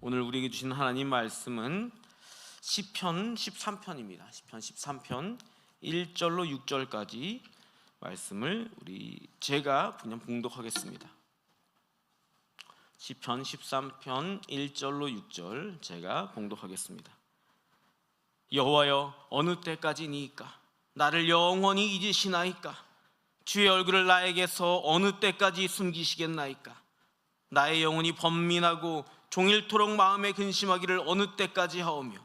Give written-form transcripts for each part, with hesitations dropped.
오늘 우리에게 주신 하나님 말씀은 시편 13편입니다. 시편 13편 1절로 6절까지 말씀을 제가 그냥 봉독하겠습니다. 시편 13편 1절로 6절 제가 봉독하겠습니다. 여호와여, 어느 때까지니이까? 나를 영원히 잊으시나이까? 주의 얼굴을 나에게서 어느 때까지 숨기시겠나이까? 나의 영혼이 번민하고 종일토록 마음에 근심하기를 어느 때까지 하오며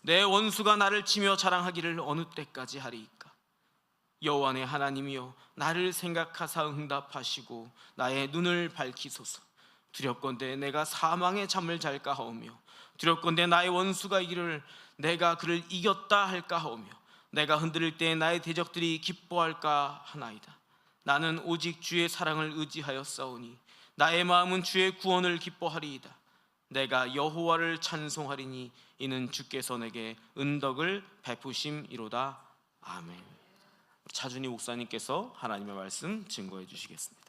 내 원수가 나를 치며 자랑하기를 어느 때까지 하리이까? 여호와 내 하나님이여, 나를 생각하사 응답하시고 나의 눈을 밝히소서. 두렵건대 내가 사망의 잠을 잘까 하오며 두렵건대 나의 원수가 이기를 내가 그를 이겼다 할까 하오며 내가 흔들릴 때 나의 대적들이 기뻐할까 하나이다. 나는 오직 주의 사랑을 의지하였사오니 나의 마음은 주의 구원을 기뻐하리이다. 내가 여호와를 찬송하리니 이는 주께서 내게 은덕을 베푸심이로다. 아멘. 차준희 목사님께서 하나님의 말씀 증거해 주시겠습니다.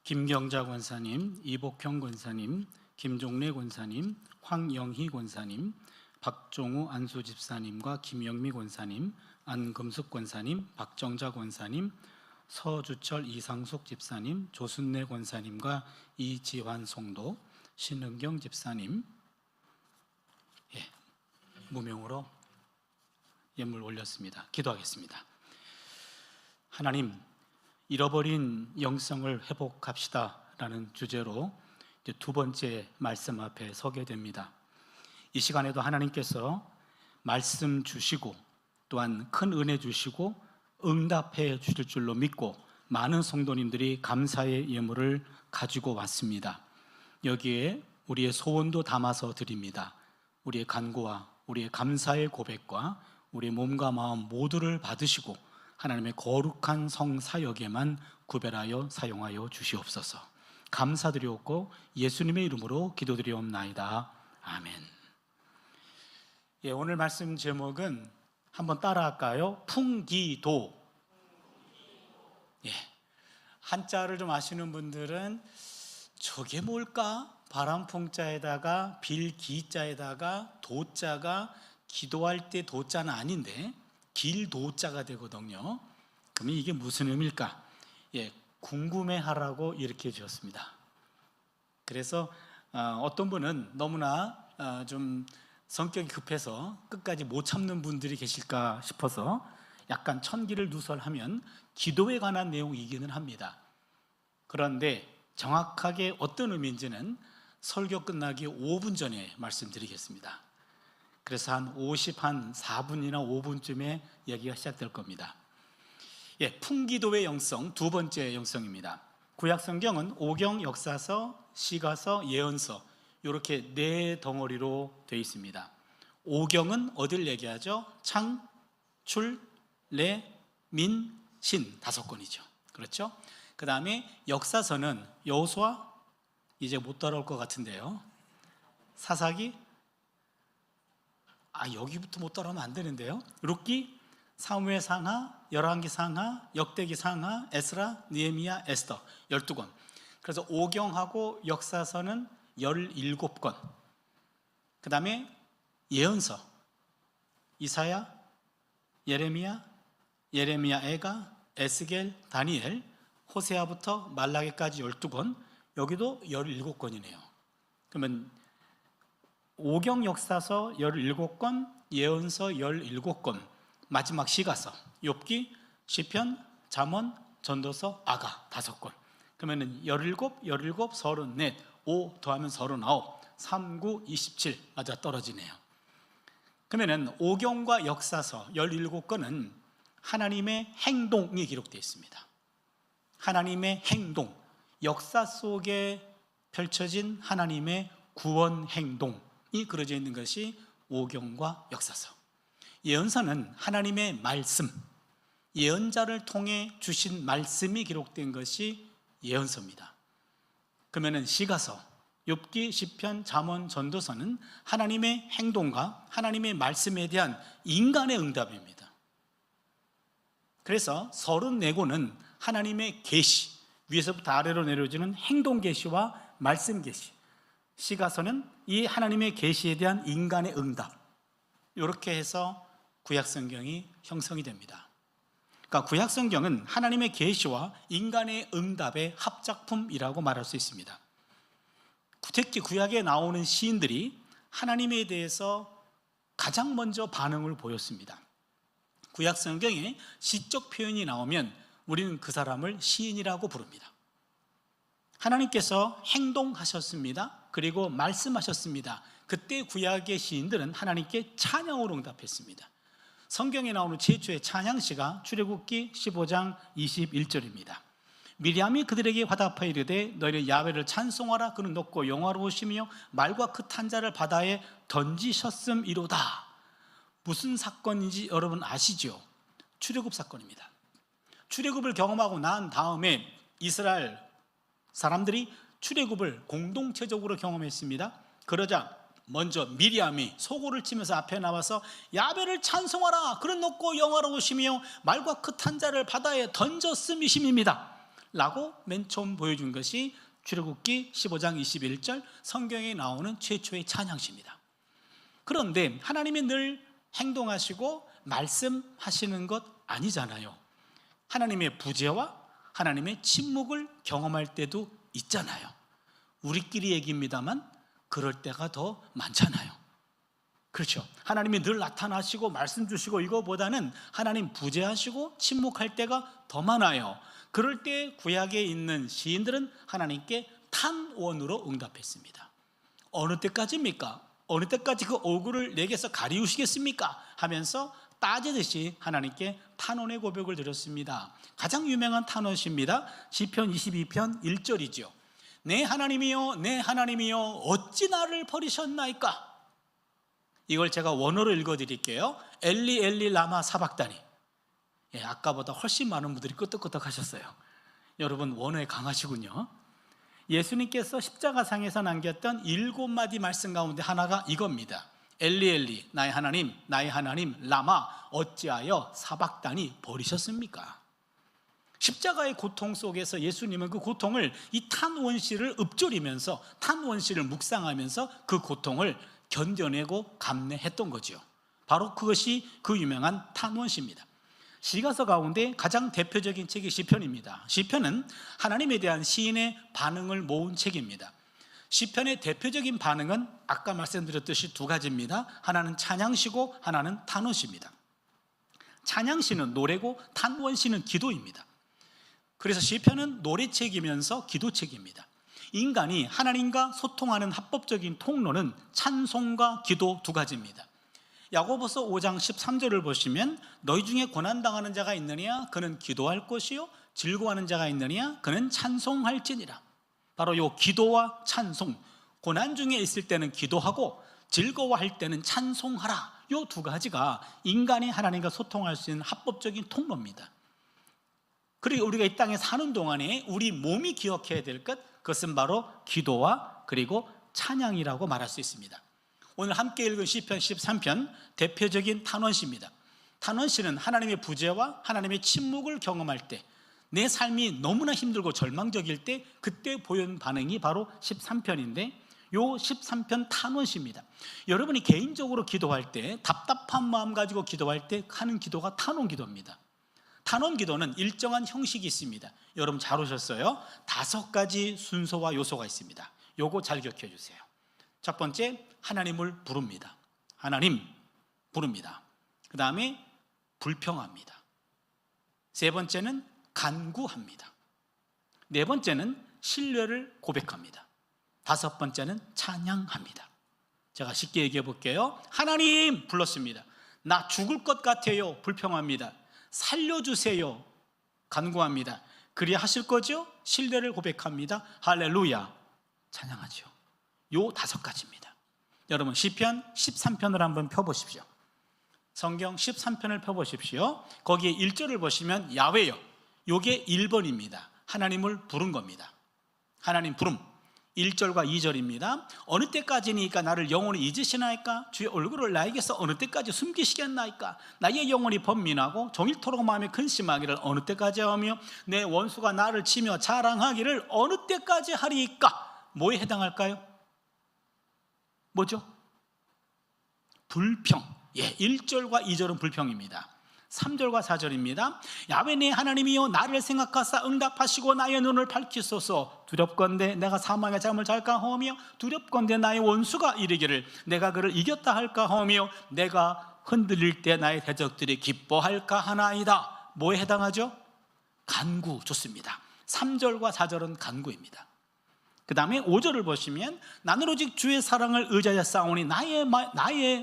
김경자 권사님, 이복형 권사님, 김종래 권사님, 황영희 권사님, 박종우 안수 집사님과 김영미 권사님, 안금숙 권사님, 박정자 권사님, 서주철 이상숙 집사님, 조순래 권사님과 이지환 성도, 신은경 집사님, 무명으로 예물 올렸습니다. 기도하겠습니다. 하나님, 잃어버린 영성을 회복합시다 라는 주제로 이제 두 번째 말씀 앞에 서게 됩니다. 이 시간에도 하나님께서 말씀 주시고 또한 큰 은혜 주시고 응답해 주실 줄로 믿고 많은 성도님들이 감사의 예물을 가지고 왔습니다. 여기에 우리의 소원도 담아서 드립니다. 우리의 간구와 우리의 감사의 고백과 우리의 몸과 마음 모두를 받으시고 하나님의 거룩한 성사역에만 구별하여 사용하여 주시옵소서. 감사드리옵고 예수님의 이름으로 기도드리옵나이다. 아멘. 오늘 말씀 제목은 한번 따라할까요? 풍기도. 한자를 좀 아시는 분들은 저게 뭘까? 바람풍자에다가 빌기자에다가 도자가 기도할 때 도자는 아닌데 길도자가 되거든요. 그러면 이게 무슨 의미일까? 궁금해하라고 이렇게 지었습니다. 그래서 어떤 분은 너무나 좀 성격이 급해서 끝까지 못 참는 분들이 계실까 싶어서 약간 천기를 누설하면 기도에 관한 내용이기는 합니다. 그런데 정확하게 어떤 의미인지는 설교 끝나기 5분 전에 말씀드리겠습니다. 그래서 한 4분이나 5분쯤에 얘기가 시작될 겁니다. 풍기도의 영성, 두 번째 영성입니다. 구약성경은 오경, 역사서, 시가서, 예언서 이렇게 네 덩어리로 되어 있습니다. 오경은 어딜 얘기하죠? 창, 출, 래, 민, 신 5권이죠. 그렇죠? 그 다음에 역사서는 여호수아, 이제 못 따라올 것 같은데요. 사사기, 여기부터 못 따라오면 안 되는데요. 룻기, 사무엘 상하, 열왕기 상하, 역대기 상하, 에스라, 느헤미야, 에스더 12권. 그래서 오경하고 역사서는 17권. 그 다음에 예언서, 이사야, 예레미야, 예레미야애가, 에스겔, 다니엘, 호세아부터 말라기까지 12권. 여기도 17권이네요. 그러면 오경 역사서 17권, 예언서 17권, 마지막 시가서, 욥기, 시편, 잠언, 전도서, 아가 5권. 그러면 17, 34, 5 더하면 39, 3, 9, 27 맞아 떨어지네요. 그러면 오경과 역사서 17권은 하나님의 행동이 기록되어 있습니다. 하나님의 행동, 역사 속에 펼쳐진 하나님의 구원 행동 이 그려져 있는 것이 오경과 역사서. 예언서는 하나님의 말씀, 예언자를 통해 주신 말씀이 기록된 것이 예언서입니다. 그러면은 시가서, 욥기, 시편, 잠언, 전도서는 하나님의 행동과 하나님의 말씀에 대한 인간의 응답입니다. 그래서 34권은 하나님의 계시, 위에서부터 아래로 내려지는 행동 계시와 말씀 계시, 시가서는 이 하나님의 계시에 대한 인간의 응답, 이렇게 해서 구약 성경이 형성이 됩니다. 그러니까 구약 성경은 하나님의 계시와 인간의 응답의 합작품이라고 말할 수 있습니다. 특히 구약에 나오는 시인들이 하나님에 대해서 가장 먼저 반응을 보였습니다. 구약 성경에 시적 표현이 나오면 우리는 그 사람을 시인이라고 부릅니다. 하나님께서 행동하셨습니다. 그리고 말씀하셨습니다. 그때 구약의 시인들은 하나님께 찬양으로 응답했습니다. 성경에 나오는 최초의 찬양시가 출애굽기 15장 21절입니다. 미리암이 그들에게 화답하여 이르되 너희는 야훼를 찬송하라. 그는 높고 영화로우시며 말과 그 탄자를 바다에 던지셨음이로다. 무슨 사건인지 여러분 아시죠? 출애굽 사건입니다. 출애굽을 경험하고 난 다음에 이스라엘 사람들이 출애굽을 공동체적으로 경험했습니다. 그러자 먼저 미리암이 소고를 치면서 앞에 나와서 야훼를 찬송하라. 그는 높고 영화로우시며 말과 그 탄자를 바다에 던졌음이심입니다 라고 맨 처음 보여준 것이 출애굽기 15장 21절 성경에 나오는 최초의 찬양시입니다. 그런데 하나님이 늘 행동하시고 말씀하시는 것 아니잖아요. 하나님의 부재와 하나님의 침묵을 경험할 때도 있잖아요. 우리끼리 얘기입니다만 그럴 때가 더 많잖아요. 그렇죠. 하나님이 늘 나타나시고 말씀 주시고 이거보다는 하나님 부재하시고 침묵할 때가 더 많아요. 그럴 때 구약에 있는 시인들은 하나님께 탄원으로 응답했습니다. 어느 때까지입니까? 어느 때까지 그 얼굴을 내게서 가리우시겠습니까? 하면서 따지듯이 하나님께 탄원의 고백을 드렸습니다. 가장 유명한 탄원시입니다. 시편 22편 1절이죠. 내 하나님이여 내 하나님이여 어찌 나를 버리셨나이까? 이걸 제가 원어로 읽어드릴게요. 엘리 엘리 라마 사박다니. 아까보다 훨씬 많은 분들이 끄떡끄떡 하셨어요. 여러분 원어에 강하시군요. 예수님께서 십자가상에서 남겼던 7마디 말씀 가운데 하나가 이겁니다. 엘리 엘리 나의 하나님 라마 어찌하여 사박다니 버리셨습니까? 십자가의 고통 속에서 예수님은 그 고통을 이 탄원시를 읊조리면서 탄원시를 묵상하면서 그 고통을 견뎌내고 감내했던 거죠. 바로 그것이 그 유명한 탄원시입니다. 시가서 가운데 가장 대표적인 책이 시편입니다. 시편은 하나님에 대한 시인의 반응을 모은 책입니다. 시편의 대표적인 반응은 아까 말씀드렸듯이 두 가지입니다. 하나는 찬양시고 하나는 탄원시입니다. 찬양시는 노래고 탄원시는 기도입니다. 그래서 시편은 노래책이면서 기도책입니다. 인간이 하나님과 소통하는 합법적인 통로는 찬송과 기도 두 가지입니다. 야고보서 5장 13절을 보시면 너희 중에 고난당하는 자가 있느냐 그는 기도할 것이요 즐거워하는 자가 있느냐 그는 찬송할지니라. 바로 이 기도와 찬송, 고난 중에 있을 때는 기도하고 즐거워할 때는 찬송하라. 이 두 가지가 인간이 하나님과 소통할 수 있는 합법적인 통로입니다. 그리고 우리가 이 땅에 사는 동안에 우리 몸이 기억해야 될 것, 그것은 바로 기도와 그리고 찬양이라고 말할 수 있습니다. 오늘 함께 읽은 시편 13편 대표적인 탄원시입니다. 탄원시는 하나님의 부재와 하나님의 침묵을 경험할 때, 내 삶이 너무나 힘들고 절망적일 때 그때 보인 반응이 바로 13편인데 요 13편 탄원시입니다. 여러분이 개인적으로 기도할 때, 답답한 마음 가지고 기도할 때 하는 기도가 탄원 기도입니다. 탄원 기도는 일정한 형식이 있습니다. 여러분 잘 오셨어요? 5가지 순서와 요소가 있습니다. 요거 잘 기억해 주세요. 첫 번째, 하나님을 부릅니다. 하나님 부릅니다. 그 다음에 불평합니다. 세 번째는 간구합니다. 네 번째는 신뢰를 고백합니다. 다섯 번째는 찬양합니다. 제가 쉽게 얘기해 볼게요. 하나님 불렀습니다. 나 죽을 것 같아요. 불평합니다. 살려주세요. 간구합니다. 그리 하실 거죠? 신뢰를 고백합니다. 할렐루야. 찬양하죠. 요 5가지입니다. 여러분 시편 13편을 한번 펴보십시오. 성경 13편을 펴보십시오. 거기에 1절을 보시면 야훼요. 요게 1번입니다. 하나님을 부른 겁니다. 하나님 부름. 1절과 2절입니다. 어느 때까지니까 나를 영원히 잊으시나이까? 주의 얼굴을 나에게서 어느 때까지 숨기시겠나이까? 나의 영혼이 번민하고 종일토록 마음에 근심하기를 어느 때까지 하며 내 원수가 나를 치며 자랑하기를 어느 때까지 하리이까? 뭐에 해당할까요? 뭐죠? 불평. 1절과 2절은 불평입니다. 3절과 4절입니다. 야훼 내 하나님이여 나를 생각하사 응답하시고 나의 눈을 밝히소서. 두렵건대 내가 사망의 잠을 잘까 하며 두렵건대 나의 원수가 이르기를 내가 그를 이겼다 할까 하며 내가 흔들릴 때 나의 대적들이 기뻐할까 하나이다. 뭐에 해당하죠? 간구. 좋습니다. 3절과 4절은 간구입니다. 그 다음에 5절을 보시면 나는 오직 주의 사랑을 의지하여 싸우니 나의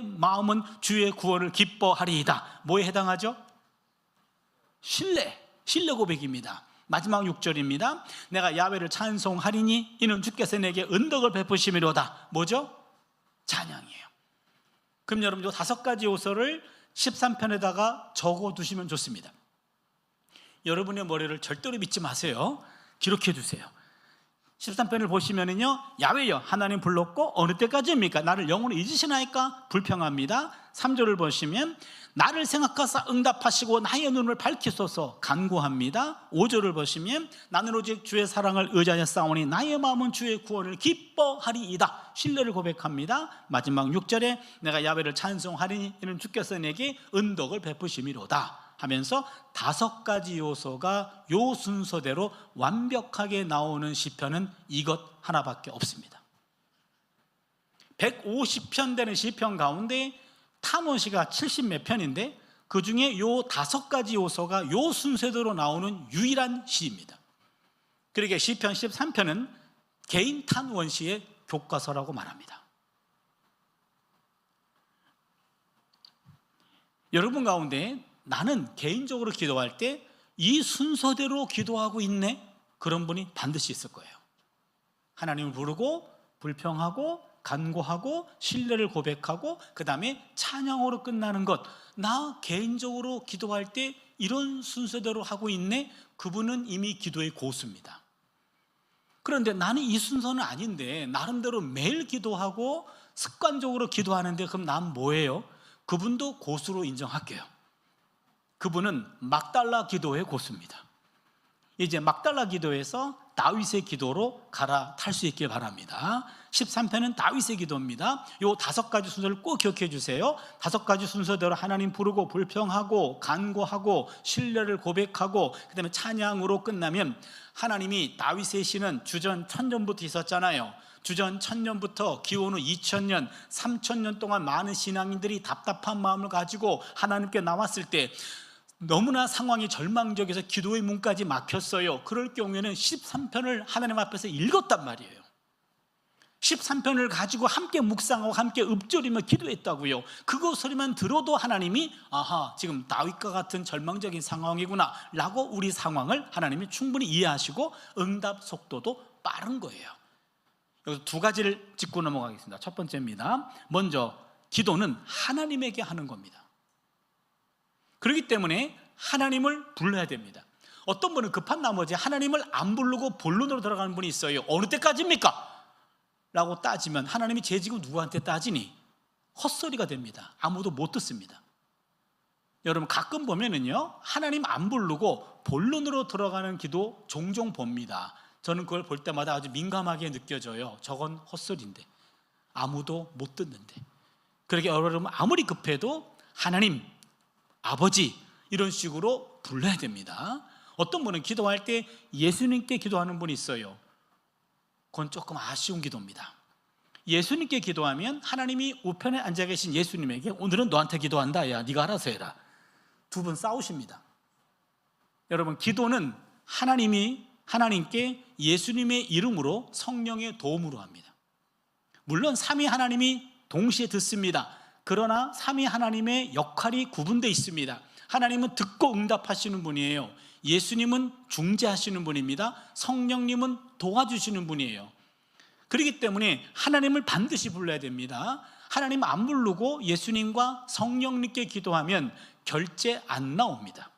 마음은 주의 구원을 기뻐하리이다. 뭐에 해당하죠? 신뢰 고백입니다. 마지막 6절입니다. 내가 야훼를 찬송하리니 이는 주께서 내게 은덕을 베푸심이로다. 뭐죠? 찬양이에요. 그럼 여러분 이 5가지 요소를 13편에다가 적어두시면 좋습니다. 여러분의 머리를 절대로 믿지 마세요. 기록해 두세요. 13편을 보시면은요, 야훼여 하나님 불렀고 어느 때까지입니까? 나를 영원히 잊으시나이까? 불평합니다. 3절을 보시면 나를 생각하사 응답하시고 나의 눈을 밝히소서. 간구합니다. 5절을 보시면 나는 오직 주의 사랑을 의지하여 싸우니 나의 마음은 주의 구원을 기뻐하리이다. 신뢰를 고백합니다. 마지막 6절에 내가 야훼를 찬송하리니 이는 주께서 내게 은덕을 베푸심이로다 하면서 5가지 요소가 요 순서대로 완벽하게 나오는 시편은 이것 하나밖에 없습니다. 150편 되는 시편 가운데 탄원시가 70몇 편인데 그 중에 요 5가지 요소가 요 순서대로 나오는 유일한 시입니다. 그러게 시편 13편은 개인 탄원시의 교과서라고 말합니다. 여러분 가운데 나는 개인적으로 기도할 때 이 순서대로 기도하고 있네? 그런 분이 반드시 있을 거예요. 하나님을 부르고 불평하고 간구하고 신뢰를 고백하고 그 다음에 찬양으로 끝나는 것. 나 개인적으로 기도할 때 이런 순서대로 하고 있네? 그분은 이미 기도의 고수입니다. 그런데 나는 이 순서는 아닌데 나름대로 매일 기도하고 습관적으로 기도하는데 그럼 난 뭐예요? 그분도 고수로 인정할게요. 그분은 막달라 기도의 고수입니다. 이제 막달라 기도에서 다윗의 기도로 갈아탈 수 있길 바랍니다. 13편은 다윗의 기도입니다. 요 5가지 순서를 꼭 기억해 주세요. 5가지 순서대로 하나님 부르고 불평하고 간구하고 신뢰를 고백하고 그 다음에 찬양으로 끝나면 하나님이 다윗의 시는 주전 1000년부터 있었잖아요. 주전 1000년부터 기원 후 2000년, 3000년 동안 많은 신앙인들이 답답한 마음을 가지고 하나님께 나왔을 때 너무나 상황이 절망적이어서 기도의 문까지 막혔어요. 그럴 경우에는 13편을 하나님 앞에서 읽었단 말이에요. 13편을 가지고 함께 묵상하고 함께 읊조리며 기도했다고요. 그거 소리만 들어도 하나님이 아하, 지금 다윗과 같은 절망적인 상황이구나 라고 우리 상황을 하나님이 충분히 이해하시고 응답 속도도 빠른 거예요. 여기서 2가지를 짚고 넘어가겠습니다. 첫 번째입니다. 먼저 기도는 하나님에게 하는 겁니다. 그렇기 때문에 하나님을 불러야 됩니다. 어떤 분은 급한 나머지 하나님을 안 부르고 본론으로 들어가는 분이 있어요. 어느 때까지입니까? 라고 따지면 하나님이 쟤 지금 누구한테 따지니? 헛소리가 됩니다. 아무도 못 듣습니다. 여러분 가끔 보면은요, 하나님 안 부르고 본론으로 들어가는 기도 종종 봅니다. 저는 그걸 볼 때마다 아주 민감하게 느껴져요. 저건 헛소리인데, 아무도 못 듣는데. 그렇게 여러분 아무리 급해도 하나님, 아버지 이런 식으로 불러야 됩니다. 어떤 분은 기도할 때 예수님께 기도하는 분이 있어요. 그건 조금 아쉬운 기도입니다. 예수님께 기도하면 하나님이 우편에 앉아 계신 예수님에게 오늘은 너한테 기도한다. 야, 네가 알아서 해라. 2분 싸우십니다. 여러분 기도는 하나님께 예수님의 이름으로 성령의 도움으로 합니다. 물론 삼위 하나님이 동시에 듣습니다. 그러나 삼위 하나님의 역할이 구분되어 있습니다. 하나님은 듣고 응답하시는 분이에요. 예수님은 중재하시는 분입니다. 성령님은 도와주시는 분이에요. 그렇기 때문에 하나님을 반드시 불러야 됩니다. 하나님 안 부르고 예수님과 성령님께 기도하면 결제 안 나옵니다.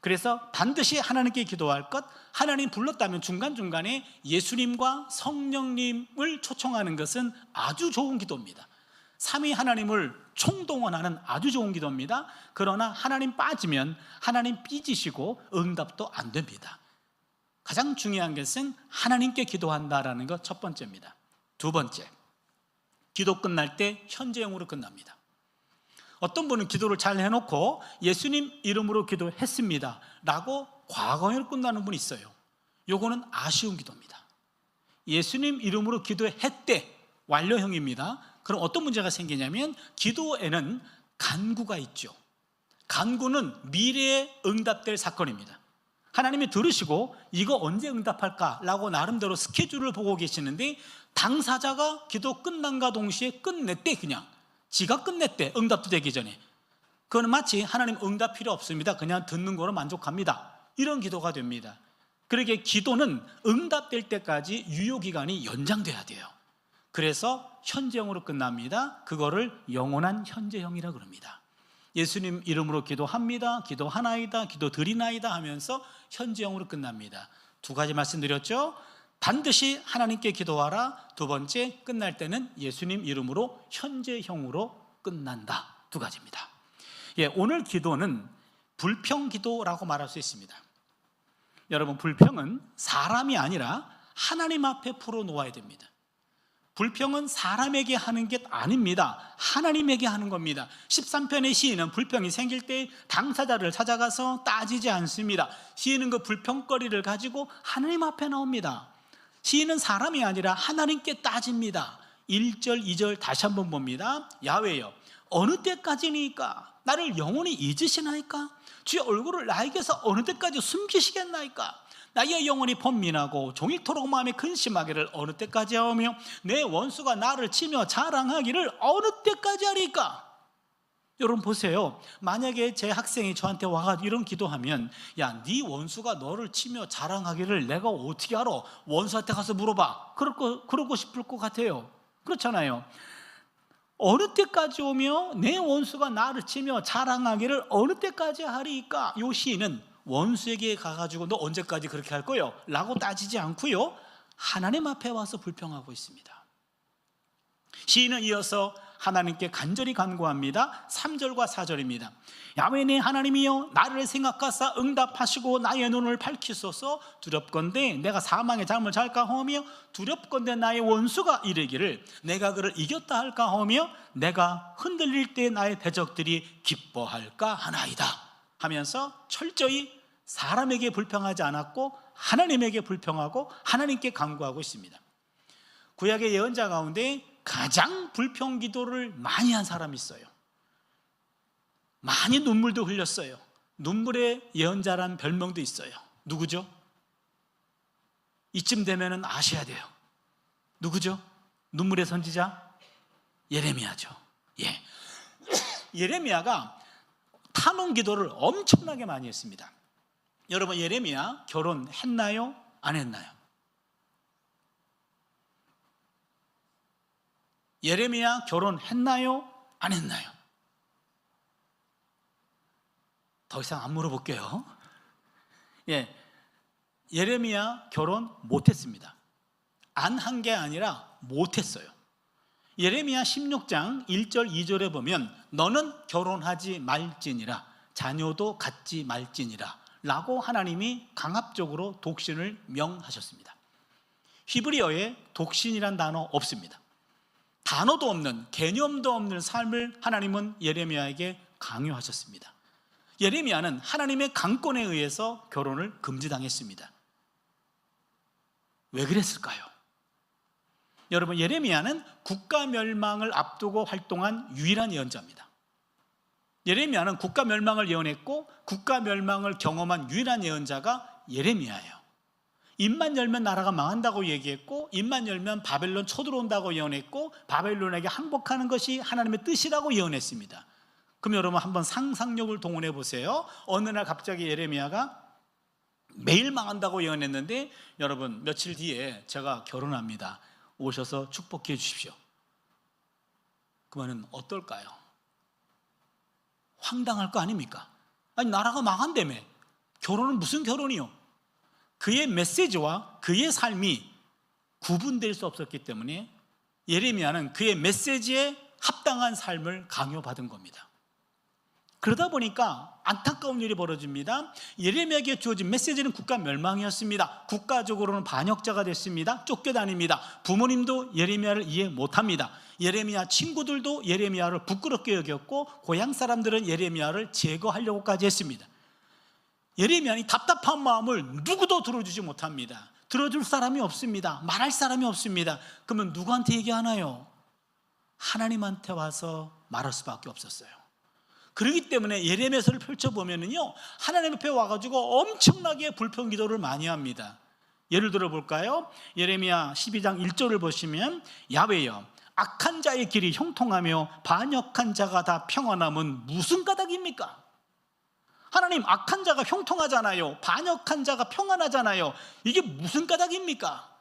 그래서 반드시 하나님께 기도할 것, 하나님 불렀다면 중간중간에 예수님과 성령님을 초청하는 것은 아주 좋은 기도입니다. 삼위 하나님을 총동원하는 아주 좋은 기도입니다. 그러나 하나님 빠지면 하나님 삐지시고 응답도 안 됩니다. 가장 중요한 것은 하나님께 기도한다라는 것 첫 번째입니다. 두 번째, 기도 끝날 때 현재형으로 끝납니다. 어떤 분은 기도를 잘 해놓고 예수님 이름으로 기도했습니다 라고 과거형으로 끝나는 분이 있어요. 요거는 아쉬운 기도입니다. 예수님 이름으로 기도했대, 완료형입니다. 그럼 어떤 문제가 생기냐면 기도에는 간구가 있죠. 간구는 미래에 응답될 사건입니다. 하나님이 들으시고 이거 언제 응답할까라고 나름대로 스케줄을 보고 계시는데 당사자가 기도 끝난과 동시에 끝냈대. 그냥 지가 끝냈대, 응답도 되기 전에. 그건 마치 하나님 응답 필요 없습니다, 그냥 듣는 거로 만족합니다, 이런 기도가 됩니다. 그러기에 기도는 응답될 때까지 유효기간이 연장돼야 돼요. 그래서 현재형으로 끝납니다. 그거를 영원한 현재형이라 그럽니다. 예수님 이름으로 기도합니다, 기도하나이다, 기도드리나이다 하면서 현재형으로 끝납니다. 두 가지 말씀드렸죠. 반드시 하나님께 기도하라. 두 번째, 끝날 때는 예수님 이름으로 현재형으로 끝난다. 두 가지입니다. 오늘 기도는 불평 기도라고 말할 수 있습니다. 여러분, 불평은 사람이 아니라 하나님 앞에 풀어놓아야 됩니다. 불평은 사람에게 하는 게 아닙니다. 하나님에게 하는 겁니다. 13편의 시인은 불평이 생길 때 당사자를 찾아가서 따지지 않습니다. 시인은 그 불평거리를 가지고 하나님 앞에 나옵니다. 시인은 사람이 아니라 하나님께 따집니다. 1절, 2절 다시 한번 봅니다. 야훼여, 어느 때까지니까 나를 영원히 잊으시나이까? 주의 얼굴을 나에게서 어느 때까지 숨기시겠나이까? 나의 영혼이 번민하고 종일토록 마음에 근심하기를 어느 때까지 하오며 내 원수가 나를 치며 자랑하기를 어느 때까지 하리까? 여러분 보세요. 만약에 제 학생이 저한테 와가지고 이런 기도하면, 야, 네 원수가 너를 치며 자랑하기를 내가 어떻게 알아? 원수한테 가서 물어봐. 그러고 싶을 것 같아요. 그렇잖아요. 어느 때까지 오며 내 원수가 나를 치며 자랑하기를 어느 때까지 하리까? 요 시인은 원수에게 가가지고 너 언제까지 그렇게 할 거요? 라고 따지지 않고요, 하나님 앞에 와서 불평하고 있습니다. 시인은 이어서 하나님께 간절히 간구합니다. 3절과 4절입니다. 야훼 내 하나님이여, 나를 생각하사 응답하시고 나의 눈을 밝히소서. 두렵건대 내가 사망의 잠을 잘까 하며 두렵건대 나의 원수가 이르기를 내가 그를 이겼다 할까 하며 내가 흔들릴 때 나의 대적들이 기뻐할까 하나이다 하면서 철저히 사람에게 불평하지 않았고 하나님에게 불평하고 하나님께 간구하고 있습니다. 구약의 예언자 가운데 가장 불평 기도를 많이 한 사람이 있어요. 많이 눈물도 흘렸어요. 눈물의 예언자란 별명도 있어요. 누구죠? 이쯤 되면은 아셔야 돼요. 누구죠? 눈물의 선지자? 예레미야죠. 예레미야가 탄원 기도를 엄청나게 많이 했습니다. 여러분, 예레미야 결혼했나요? 안 했나요? 예레미야 결혼했나요? 안 했나요? 더 이상 안 물어볼게요. 예레미야 결혼 못했습니다. 안 한 게 아니라 못했어요. 예레미야 16장 1절 2절에 보면 너는 결혼하지 말지니라, 자녀도 갖지 말지니라 라고 하나님이 강압적으로 독신을 명하셨습니다. 히브리어에 독신이란 단어 없습니다. 단어도 없는, 개념도 없는 삶을 하나님은 예레미야에게 강요하셨습니다. 예레미야는 하나님의 강권에 의해서 결혼을 금지당했습니다. 왜 그랬을까요? 여러분, 예레미야는 국가 멸망을 앞두고 활동한 유일한 예언자입니다. 예레미야는 국가 멸망을 예언했고 국가 멸망을 경험한 유일한 예언자가 예레미야예요. 입만 열면 나라가 망한다고 얘기했고 입만 열면 바벨론 쳐들어온다고 예언했고 바벨론에게 항복하는 것이 하나님의 뜻이라고 예언했습니다. 그럼 여러분 한번 상상력을 동원해 보세요. 어느 날 갑자기 예레미야가 매일 망한다고 예언했는데 여러분 며칠 뒤에 제가 결혼합니다, 오셔서 축복해 주십시오. 그러면 어떨까요? 황당할 거 아닙니까? 아니, 나라가 망한다며, 결혼은 무슨 결혼이요? 그의 메시지와 그의 삶이 구분될 수 없었기 때문에 예레미야는 그의 메시지에 합당한 삶을 강요받은 겁니다. 그러다 보니까 안타까운 일이 벌어집니다. 예레미야에게 주어진 메시지는 국가 멸망이었습니다. 국가적으로는 반역자가 됐습니다. 쫓겨다닙니다. 부모님도 예레미야를 이해 못합니다. 예레미야 친구들도 예레미야를 부끄럽게 여겼고 고향 사람들은 예레미야를 제거하려고까지 했습니다. 예레미야는 답답한 마음을 누구도 들어주지 못합니다. 들어줄 사람이 없습니다. 말할 사람이 없습니다. 그러면 누구한테 얘기하나요? 하나님한테 와서 말할 수밖에 없었어요. 그렇기 때문에 예레미야서를 펼쳐보면요, 하나님 앞에 와가지고 엄청나게 불평 기도를 많이 합니다. 예를 들어 볼까요? 예레미야 12장 1절을 보시면, 야훼여, 악한 자의 길이 형통하며 반역한 자가 다 평안함은 무슨 까닭입니까? 하나님, 악한 자가 형통하잖아요. 반역한 자가 평안하잖아요. 이게 무슨 까닭입니까?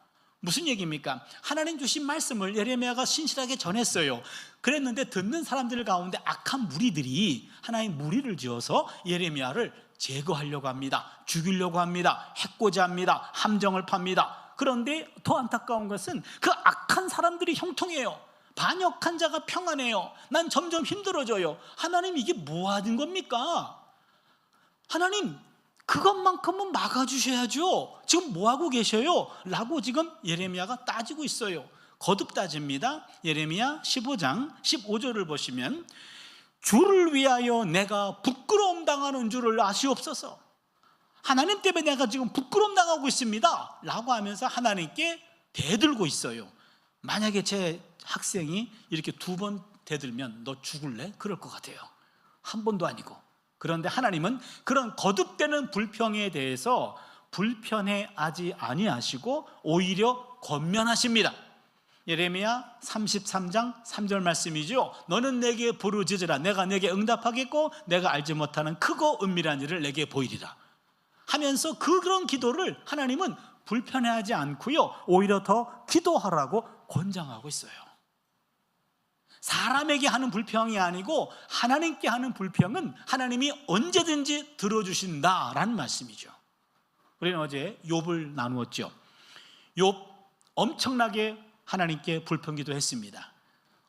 무슨 얘기입니까? 하나님 주신 말씀을 예레미야가 신실하게 전했어요. 그랬는데 듣는 사람들 가운데 악한 무리들이 하나님 무리를 지어서 예레미야를 제거하려고 합니다. 죽이려고 합니다. 해코지 합니다. 함정을 팝니다. 그런데 더 안타까운 것은 그 악한 사람들이 형통해요. 반역한 자가 평안해요. 난 점점 힘들어져요. 하나님, 이게 뭐 하는 겁니까? 하나님, 그것만큼은 막아주셔야죠. 지금 뭐하고 계셔요? 라고 지금 예레미야가 따지고 있어요. 거듭 따집니다. 예레미야 15장 15절을 보시면, 주를 위하여 내가 부끄러움 당하는 줄을 아시옵소서. 하나님 때문에 내가 지금 부끄러움 당하고 있습니다 라고 하면서 하나님께 대들고 있어요. 만약에 제 학생이 이렇게 2번 대들면 너 죽을래? 그럴 것 같아요. 한 번도 아니고. 그런데 하나님은 그런 거듭되는 불평에 대해서 불편해하지 아니하시고 오히려 권면하십니다. 예레미야 33장 3절 말씀이죠. 너는 내게 부르짖으라. 내가 내게 응답하겠고 내가 알지 못하는 크고 은밀한 일을 내게 보이리라 하면서 그런 기도를 하나님은 불편해하지 않고요, 오히려 더 기도하라고 권장하고 있어요. 사람에게 하는 불평이 아니고 하나님께 하는 불평은 하나님이 언제든지 들어주신다라는 말씀이죠. 우리는 어제 욥을 나누었죠. 욥 엄청나게 하나님께 불평기도 했습니다.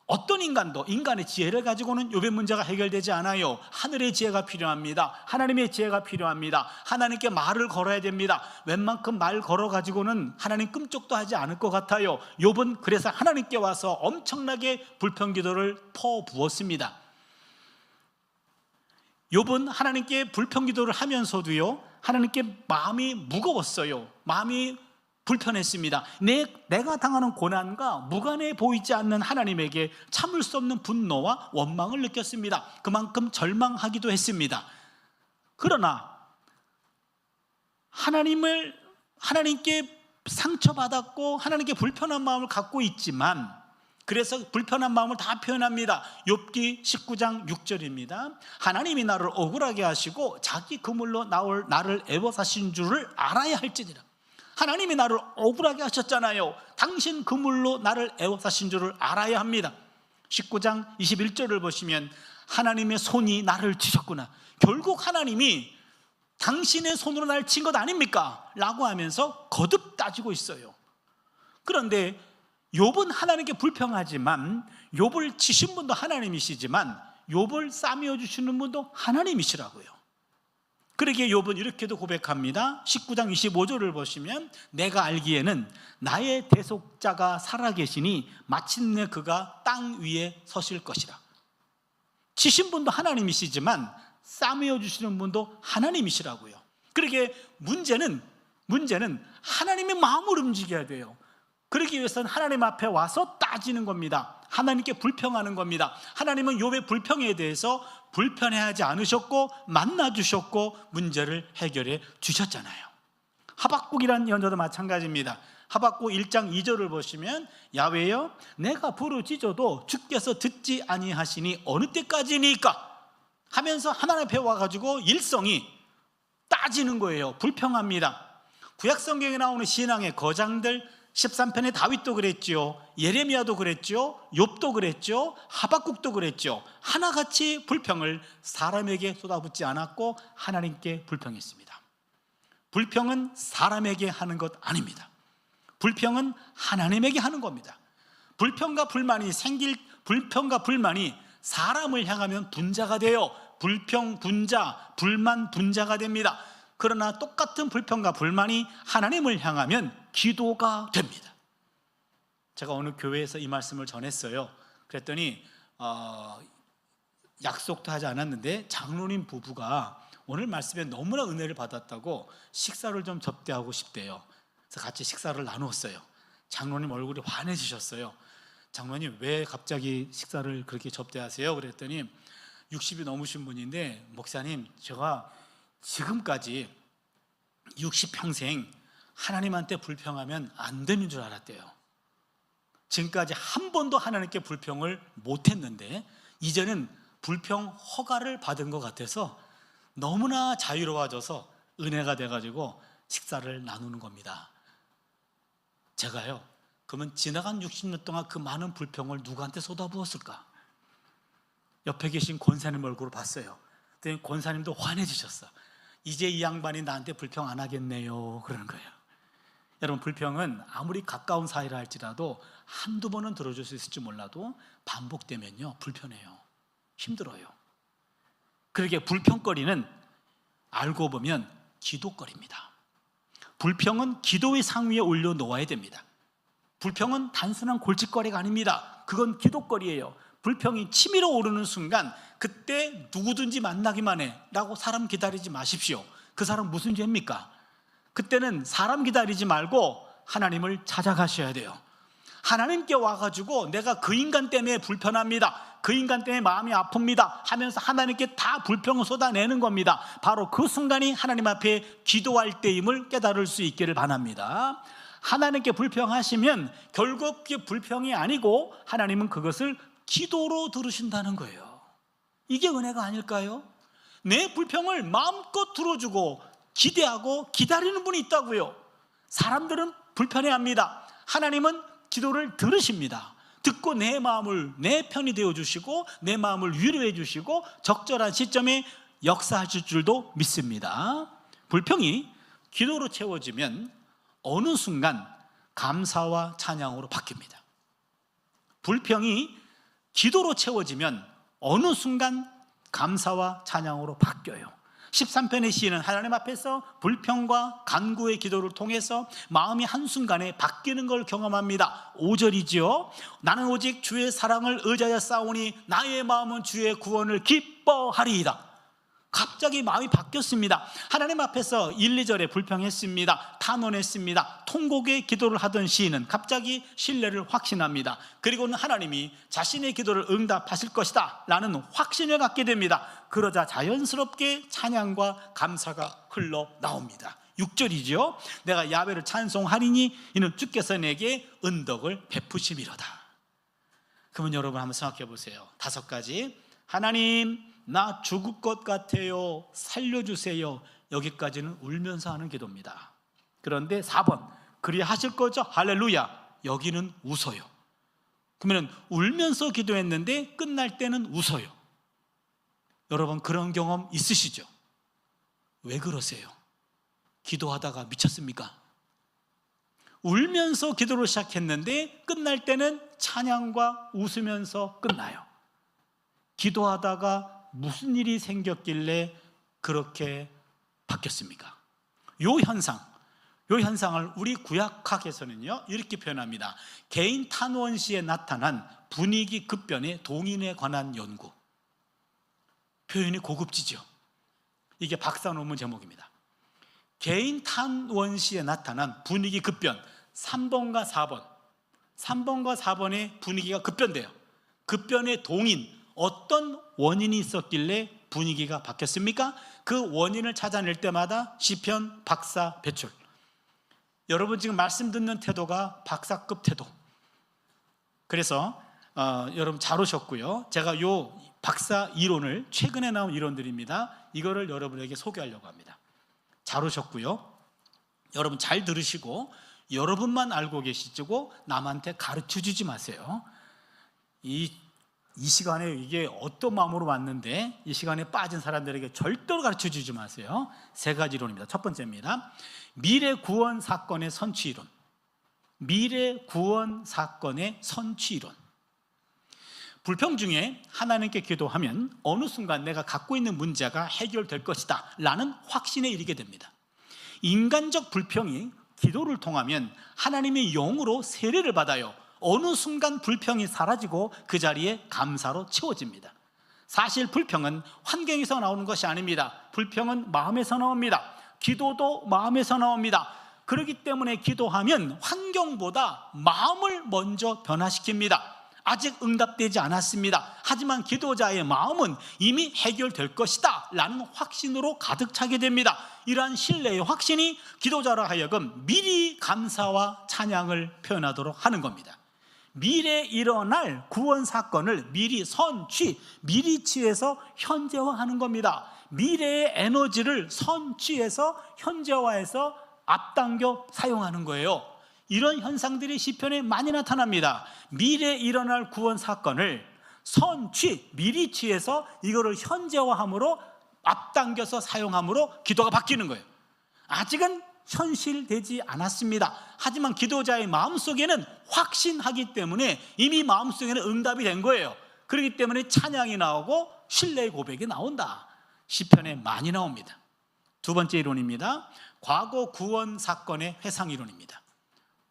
어떤 인간도 인간의 지혜를 가지고는 욥의 문제가 해결되지 않아요. 하늘의 지혜가 필요합니다. 하나님의 지혜가 필요합니다. 하나님께 말을 걸어야 됩니다. 웬만큼 말 걸어가지고는 하나님 끔찍도 하지 않을 것 같아요. 욥은 그래서 하나님께 와서 엄청나게 불평기도를 퍼부었습니다. 욥은 하나님께 불평기도를 하면서도요, 하나님께 마음이 무거웠어요. 마음이 불편했습니다. 내가 당하는 고난과 무관해 보이지 않는 하나님에게 참을 수 없는 분노와 원망을 느꼈습니다. 그만큼 절망하기도 했습니다. 그러나 하나님께 상처받았고 하나님께 불편한 마음을 갖고 있지만, 그래서 불편한 마음을 다 표현합니다. 욥기 19장 6절입니다. 하나님이 나를 억울하게 하시고 자기 그물로 나를 애워사신 줄을 알아야 할지니라. 하나님이 나를 억울하게 하셨잖아요. 당신 그물로 나를 애워사신 줄을 알아야 합니다. 19장 21절을 보시면 하나님의 손이 나를 치셨구나. 결국 하나님이 당신의 손으로 나를 친 것 아닙니까? 라고 하면서 거듭 따지고 있어요. 그런데 욥은 하나님께 불평하지만, 욥을 치신 분도 하나님이시지만 욥을 싸매어 주시는 분도 하나님이시라고요. 그러기에 욥은 이렇게도 고백합니다. 19장 25절을 보시면, 내가 알기에는 나의 대속자가 살아계시니 마침내 그가 땅 위에 서실 것이라. 치신 분도 하나님이시지만 싸매어 주시는 분도 하나님이시라고요. 그러기에 문제는 하나님의 마음을 움직여야 돼요. 그러기 위해서는 하나님 앞에 와서 따지는 겁니다. 하나님께 불평하는 겁니다. 하나님은 욥의 불평에 대해서 불편해하지 않으셨고 만나주셨고 문제를 해결해 주셨잖아요. 하박국이라는 연저도 마찬가지입니다. 하박국 1장 2절을 보시면, 야훼여, 내가 부르짖어도 주께서 듣지 아니하시니 어느 때까지니까 하면서 하나님 앞에 와가지고 일성이 따지는 거예요. 불평합니다. 구약성경에 나오는 신앙의 거장들, 13편의 다윗도 그랬죠. 예레미야도 그랬죠. 욥도 그랬죠. 하박국도 그랬죠. 하나같이 불평을 사람에게 쏟아붓지 않았고 하나님께 불평했습니다. 불평은 사람에게 하는 것 아닙니다. 불평은 하나님에게 하는 겁니다. 불평과 불만이 사람을 향하면 분자가 돼요. 불평 분자, 불만 분자가 됩니다. 그러나 똑같은 불평과 불만이 하나님을 향하면 기도가 됩니다. 제가 어느 교회에서 이 말씀을 전했어요. 그랬더니 약속도 하지 않았는데 장로님 부부가 오늘 말씀에 너무나 은혜를 받았다고 식사를 좀 접대하고 싶대요. 그래서 같이 식사를 나누었어요. 장로님 얼굴이 환해지셨어요. 장로님 왜 갑자기 식사를 그렇게 접대하세요? 그랬더니 60이 넘으신 분인데, 목사님 제가 지금까지 60평생 하나님한테 불평하면 안 되는 줄 알았대요. 지금까지 한 번도 하나님께 불평을 못했는데 이제는 불평 허가를 받은 것 같아서 너무나 자유로워져서 은혜가 돼가지고 식사를 나누는 겁니다. 제가요, 그러면 지나간 60년 동안 그 많은 불평을 누구한테 쏟아부었을까? 옆에 계신 권사님 얼굴을 봤어요. 그랬더니 권사님도 환해지셨어. 이제 이 양반이 나한테 불평 안 하겠네요, 그러는 거예요. 여러분, 불평은 아무리 가까운 사이라 할지라도 한두 번은 들어줄 수 있을지 몰라도 반복되면요 불편해요, 힘들어요. 그러게 불평거리는 알고 보면 기도거리입니다. 불평은 기도의 상 위에 올려놓아야 됩니다. 불평은 단순한 골칫거리가 아닙니다. 그건 기도거리예요. 불평이 치밀어 오르는 순간 그때 누구든지 만나기만 해 라고 사람 기다리지 마십시오. 그 사람 무슨 죄입니까? 그때는 사람 기다리지 말고 하나님을 찾아가셔야 돼요. 하나님께 와가지고 내가 그 인간 때문에 불편합니다, 그 인간 때문에 마음이 아픕니다 하면서 하나님께 다 불평을 쏟아내는 겁니다. 바로 그 순간이 하나님 앞에 기도할 때임을 깨달을 수 있기를 바랍니다. 하나님께 불평하시면 결국 그게 불평이 아니고 하나님은 그것을 기도로 들으신다는 거예요. 이게 은혜가 아닐까요? 내 불평을 마음껏 들어주고 기대하고 기다리는 분이 있다고요. 사람들은 불편해합니다. 하나님은 기도를 들으십니다. 듣고 내 마음을 내 편이 되어주시고 내 마음을 위로해 주시고 적절한 시점에 역사하실 줄도 믿습니다. 불평이 기도로 채워지면 어느 순간 감사와 찬양으로 바뀝니다. 불평이 기도로 채워지면 어느 순간 감사와 찬양으로 바뀌어요. 13편의 시인은 하나님 앞에서 불평과 간구의 기도를 통해서 마음이 한순간에 바뀌는 걸 경험합니다. 5절이지요. 나는 오직 주의 사랑을 의지하여 싸우니 나의 마음은 주의 구원을 기뻐하리이다. 갑자기 마음이 바뀌었습니다. 하나님 앞에서 1, 2절에 불평했습니다. 탄원했습니다. 통곡의 기도를 하던 시인은 갑자기 신뢰를 확신합니다. 그리고는 하나님이 자신의 기도를 응답하실 것이다 라는 확신을 갖게 됩니다. 그러자 자연스럽게 찬양과 감사가 흘러나옵니다. 6절이죠. 내가 야훼를 찬송하리니 이는 주께서 내게 은덕을 베푸심이로다. 그러면 여러분 한번 생각해 보세요. 5가지. 하나님, 나 죽을 것 같아요, 살려주세요. 여기까지는 울면서 하는 기도입니다. 그런데 4번, 그리 하실 거죠? 할렐루야. 여기는 웃어요. 그러면 울면서 기도했는데 끝날 때는 웃어요. 여러분 그런 경험 있으시죠? 왜 그러세요? 기도하다가 미쳤습니까? 울면서 기도를 시작했는데 끝날 때는 찬양과 웃으면서 끝나요. 기도하다가 무슨 일이 생겼길래 그렇게 바뀌었습니까? 요 현상을 우리 구약학에서는요 이렇게 표현합니다. 개인 탄원 시에 나타난 분위기 급변의 동인에 관한 연구. 표현이 고급지죠. 이게 박사 논문 제목입니다. 개인 탄원 시에 나타난 분위기 급변. 3번과 4번의 분위기가 급변돼요. 급변의 동인, 어떤 원인이 있었길래 분위기가 바뀌었습니까? 그 원인을 찾아낼 때마다 시편 박사 배출. 여러분 지금 말씀 듣는 태도가 박사급 태도. 그래서 여러분 잘 오셨고요. 제가 요 박사 이론을, 최근에 나온 이론들입니다. 이거를 여러분에게 소개하려고 합니다. 잘 오셨고요. 여러분 잘 들으시고 여러분만 알고 계시고 남한테 가르쳐 주지 마세요. 이 이 시간에 이게 어떤 마음으로 왔는데 이 시간에 빠진 사람들에게 절대로 가르쳐 주지 마세요. 세 가지 이론입니다. 첫 번째입니다. 미래 구원 사건의 선취 이론. 미래 구원 사건의 선취 이론. 불평 중에 하나님께 기도하면 어느 순간 내가 갖고 있는 문제가 해결될 것이다 라는 확신에 이르게 됩니다. 인간적 불평이 기도를 통하면 하나님의 영으로 세례를 받아요. 어느 순간 불평이 사라지고 그 자리에 감사로 채워집니다. 사실 불평은 환경에서 나오는 것이 아닙니다. 불평은 마음에서 나옵니다. 기도도 마음에서 나옵니다. 그렇기 때문에 기도하면 환경보다 마음을 먼저 변화시킵니다. 아직 응답되지 않았습니다. 하지만 기도자의 마음은 이미 해결될 것이다 라는 확신으로 가득 차게 됩니다. 이러한 신뢰의 확신이 기도자로 하여금 미리 감사와 찬양을 표현하도록 하는 겁니다. 미래에 일어날 구원 사건을 미리 미리 취해서 현재화하는 겁니다. 미래의 에너지를 선취해서 현재화해서 앞당겨 사용하는 거예요. 이런 현상들이 시편에 많이 나타납니다. 미래에 일어날 구원 사건을 미리 취해서 이거를 현재화함으로 앞당겨서 사용함으로 기도가 바뀌는 거예요. 아직은 현실되지 않았습니다. 하지만 기도자의 마음속에는 확신하기 때문에 이미 마음속에는 응답이 된 거예요. 그렇기 때문에 찬양이 나오고 신뢰의 고백이 나온다. 시편에 많이 나옵니다. 두 번째 이론입니다. 과거 구원 사건의 회상 이론입니다.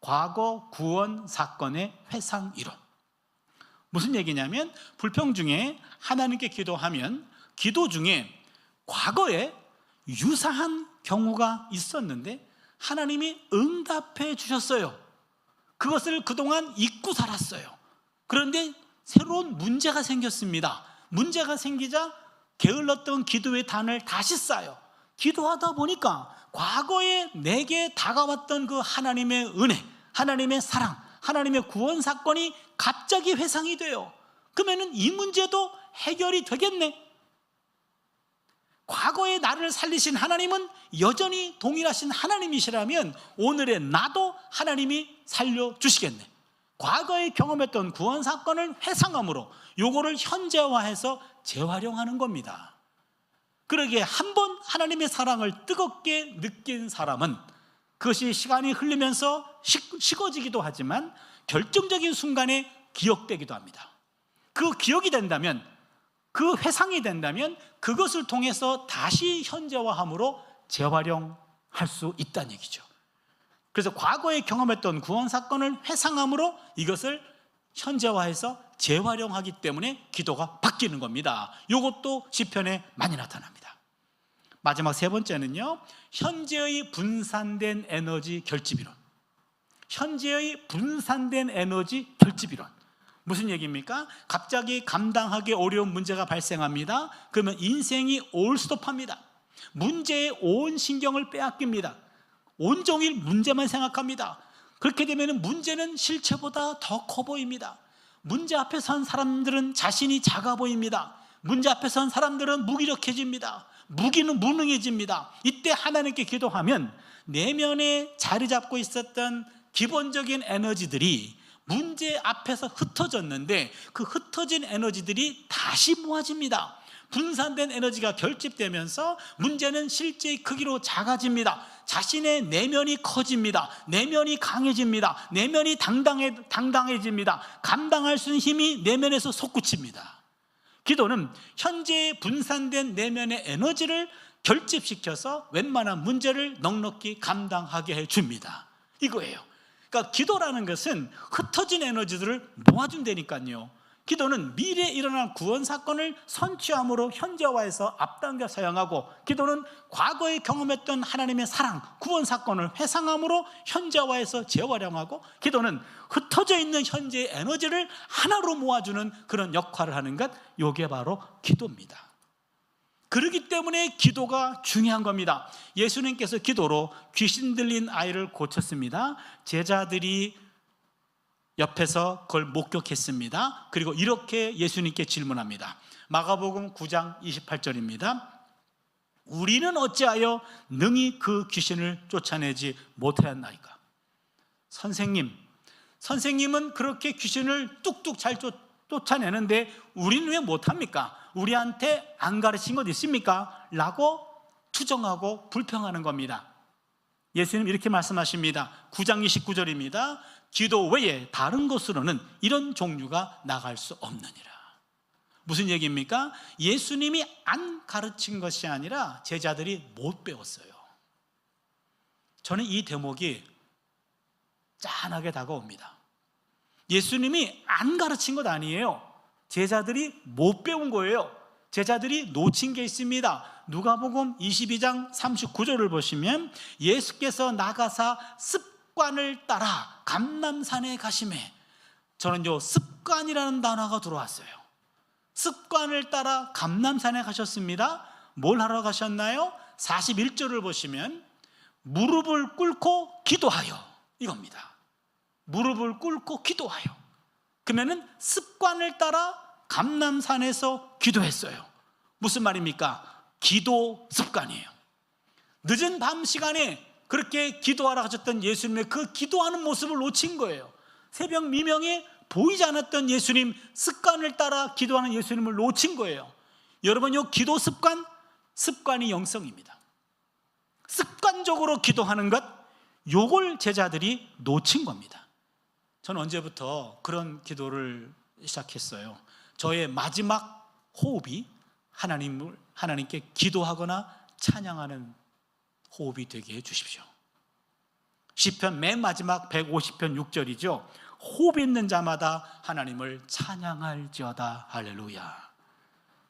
과거 구원 사건의 회상 이론. 무슨 얘기냐면 불평 중에 하나님께 기도하면 기도 중에 과거에 유사한 경우가 있었는데 하나님이 응답해 주셨어요. 그것을 그동안 잊고 살았어요. 그런데 새로운 문제가 생겼습니다. 문제가 생기자 게을렀던 기도의 단을 다시 쌓아요. 기도하다 보니까 과거에 내게 다가왔던 그 하나님의 은혜, 하나님의 사랑, 하나님의 구원 사건이 갑자기 회상이 돼요. 그러면 이 문제도 해결이 되겠네. 과거에 나를 살리신 하나님은 여전히 동일하신 하나님이시라면 오늘의 나도 하나님이 살려주시겠네. 과거에 경험했던 구원 사건을 회상함으로 요거를 현재화해서 재활용하는 겁니다. 그러기에 한번 하나님의 사랑을 뜨겁게 느낀 사람은 그것이 시간이 흐르면서 식어지기도 하지만 결정적인 순간에 기억되기도 합니다. 그 기억이 된다면, 그 회상이 된다면 그것을 통해서 다시 현재화함으로 재활용할 수 있다는 얘기죠. 그래서 과거에 경험했던 구원 사건을 회상함으로 이것을 현재화해서 재활용하기 때문에 기도가 바뀌는 겁니다. 이것도 시편에 많이 나타납니다. 마지막 세 번째는요, 현재의 분산된 에너지 결집이론. 현재의 분산된 에너지 결집이론. 무슨 얘기입니까? 갑자기 감당하기 어려운 문제가 발생합니다. 그러면 인생이 올스톱합니다. 문제에 온 신경을 빼앗깁니다. 온종일 문제만 생각합니다. 그렇게 되면 문제는 실체보다 더 커 보입니다. 문제 앞에 선 사람들은 자신이 작아 보입니다. 문제 앞에 선 사람들은 무기력해집니다. 무능해집니다. 이때 하나님께 기도하면 내면에 자리 잡고 있었던 기본적인 에너지들이 문제 앞에서 흩어졌는데 그 흩어진 에너지들이 다시 모아집니다. 분산된 에너지가 결집되면서 문제는 실제의 크기로 작아집니다. 자신의 내면이 커집니다. 내면이 강해집니다. 내면이 당당해집니다. 감당할 수 있는 힘이 내면에서 솟구칩니다. 기도는 현재의 분산된 내면의 에너지를 결집시켜서 웬만한 문제를 넉넉히 감당하게 해줍니다. 이거예요. 그러니까 기도라는 것은 흩어진 에너지들을 모아준다니까요. 기도는 미래에 일어날 구원 사건을 선취함으로 현재화해서 앞당겨 사용하고, 기도는 과거에 경험했던 하나님의 사랑, 구원 사건을 회상함으로 현재화해서 재활용하고, 기도는 흩어져 있는 현재의 에너지를 하나로 모아주는 그런 역할을 하는 것, 이게 바로 기도입니다. 그렇기 때문에 기도가 중요한 겁니다. 예수님께서 기도로 귀신 들린 아이를 고쳤습니다. 제자들이 옆에서 그걸 목격했습니다. 그리고 이렇게 예수님께 질문합니다. 마가복음 9장 28절입니다. 우리는 어찌하여 능히 그 귀신을 쫓아내지 못하였나이까? 선생님은 그렇게 귀신을 뚝뚝 잘 쫓아내는데 우리는 왜 못합니까? 우리한테 안 가르친 것 있습니까? 라고 투정하고 불평하는 겁니다. 예수님 이렇게 말씀하십니다. 9장 29절입니다. 기도 외에 다른 것으로는 이런 종류가 나갈 수 없느니라. 무슨 얘기입니까? 예수님이 안 가르친 것이 아니라 제자들이 못 배웠어요. 저는 이 대목이 짠하게 다가옵니다. 예수님이 안 가르친 것 아니에요. 제자들이 못 배운 거예요. 제자들이 놓친 게 있습니다. 누가복음 22장 39절을 보시면 예수께서 나가사 습관을 따라 감람산에 가시매, 저는 습관이라는 단어가 들어왔어요. 습관을 따라 감람산에 가셨습니다. 뭘 하러 가셨나요? 41절을 보시면 무릎을 꿇고 기도하여, 이겁니다. 무릎을 꿇고 기도하여. 그러면은 습관을 따라 감람산에서 기도했어요. 무슨 말입니까? 기도 습관이에요. 늦은 밤 시간에 그렇게 기도하러 가셨던 예수님의 그 기도하는 모습을 놓친 거예요. 새벽 미명에 보이지 않았던 예수님, 습관을 따라 기도하는 예수님을 놓친 거예요. 여러분, 이 기도 습관이 영성입니다. 습관적으로 기도하는 것, 요걸 제자들이 놓친 겁니다. 저는 언제부터 그런 기도를 시작했어요. 저의 마지막 호흡이 하나님께 기도하거나 찬양하는 호흡이 되게 해 주십시오. 시편 맨 마지막 150편 6절이죠. 호흡 있는 자마다 하나님을 찬양할지어다. 할렐루야.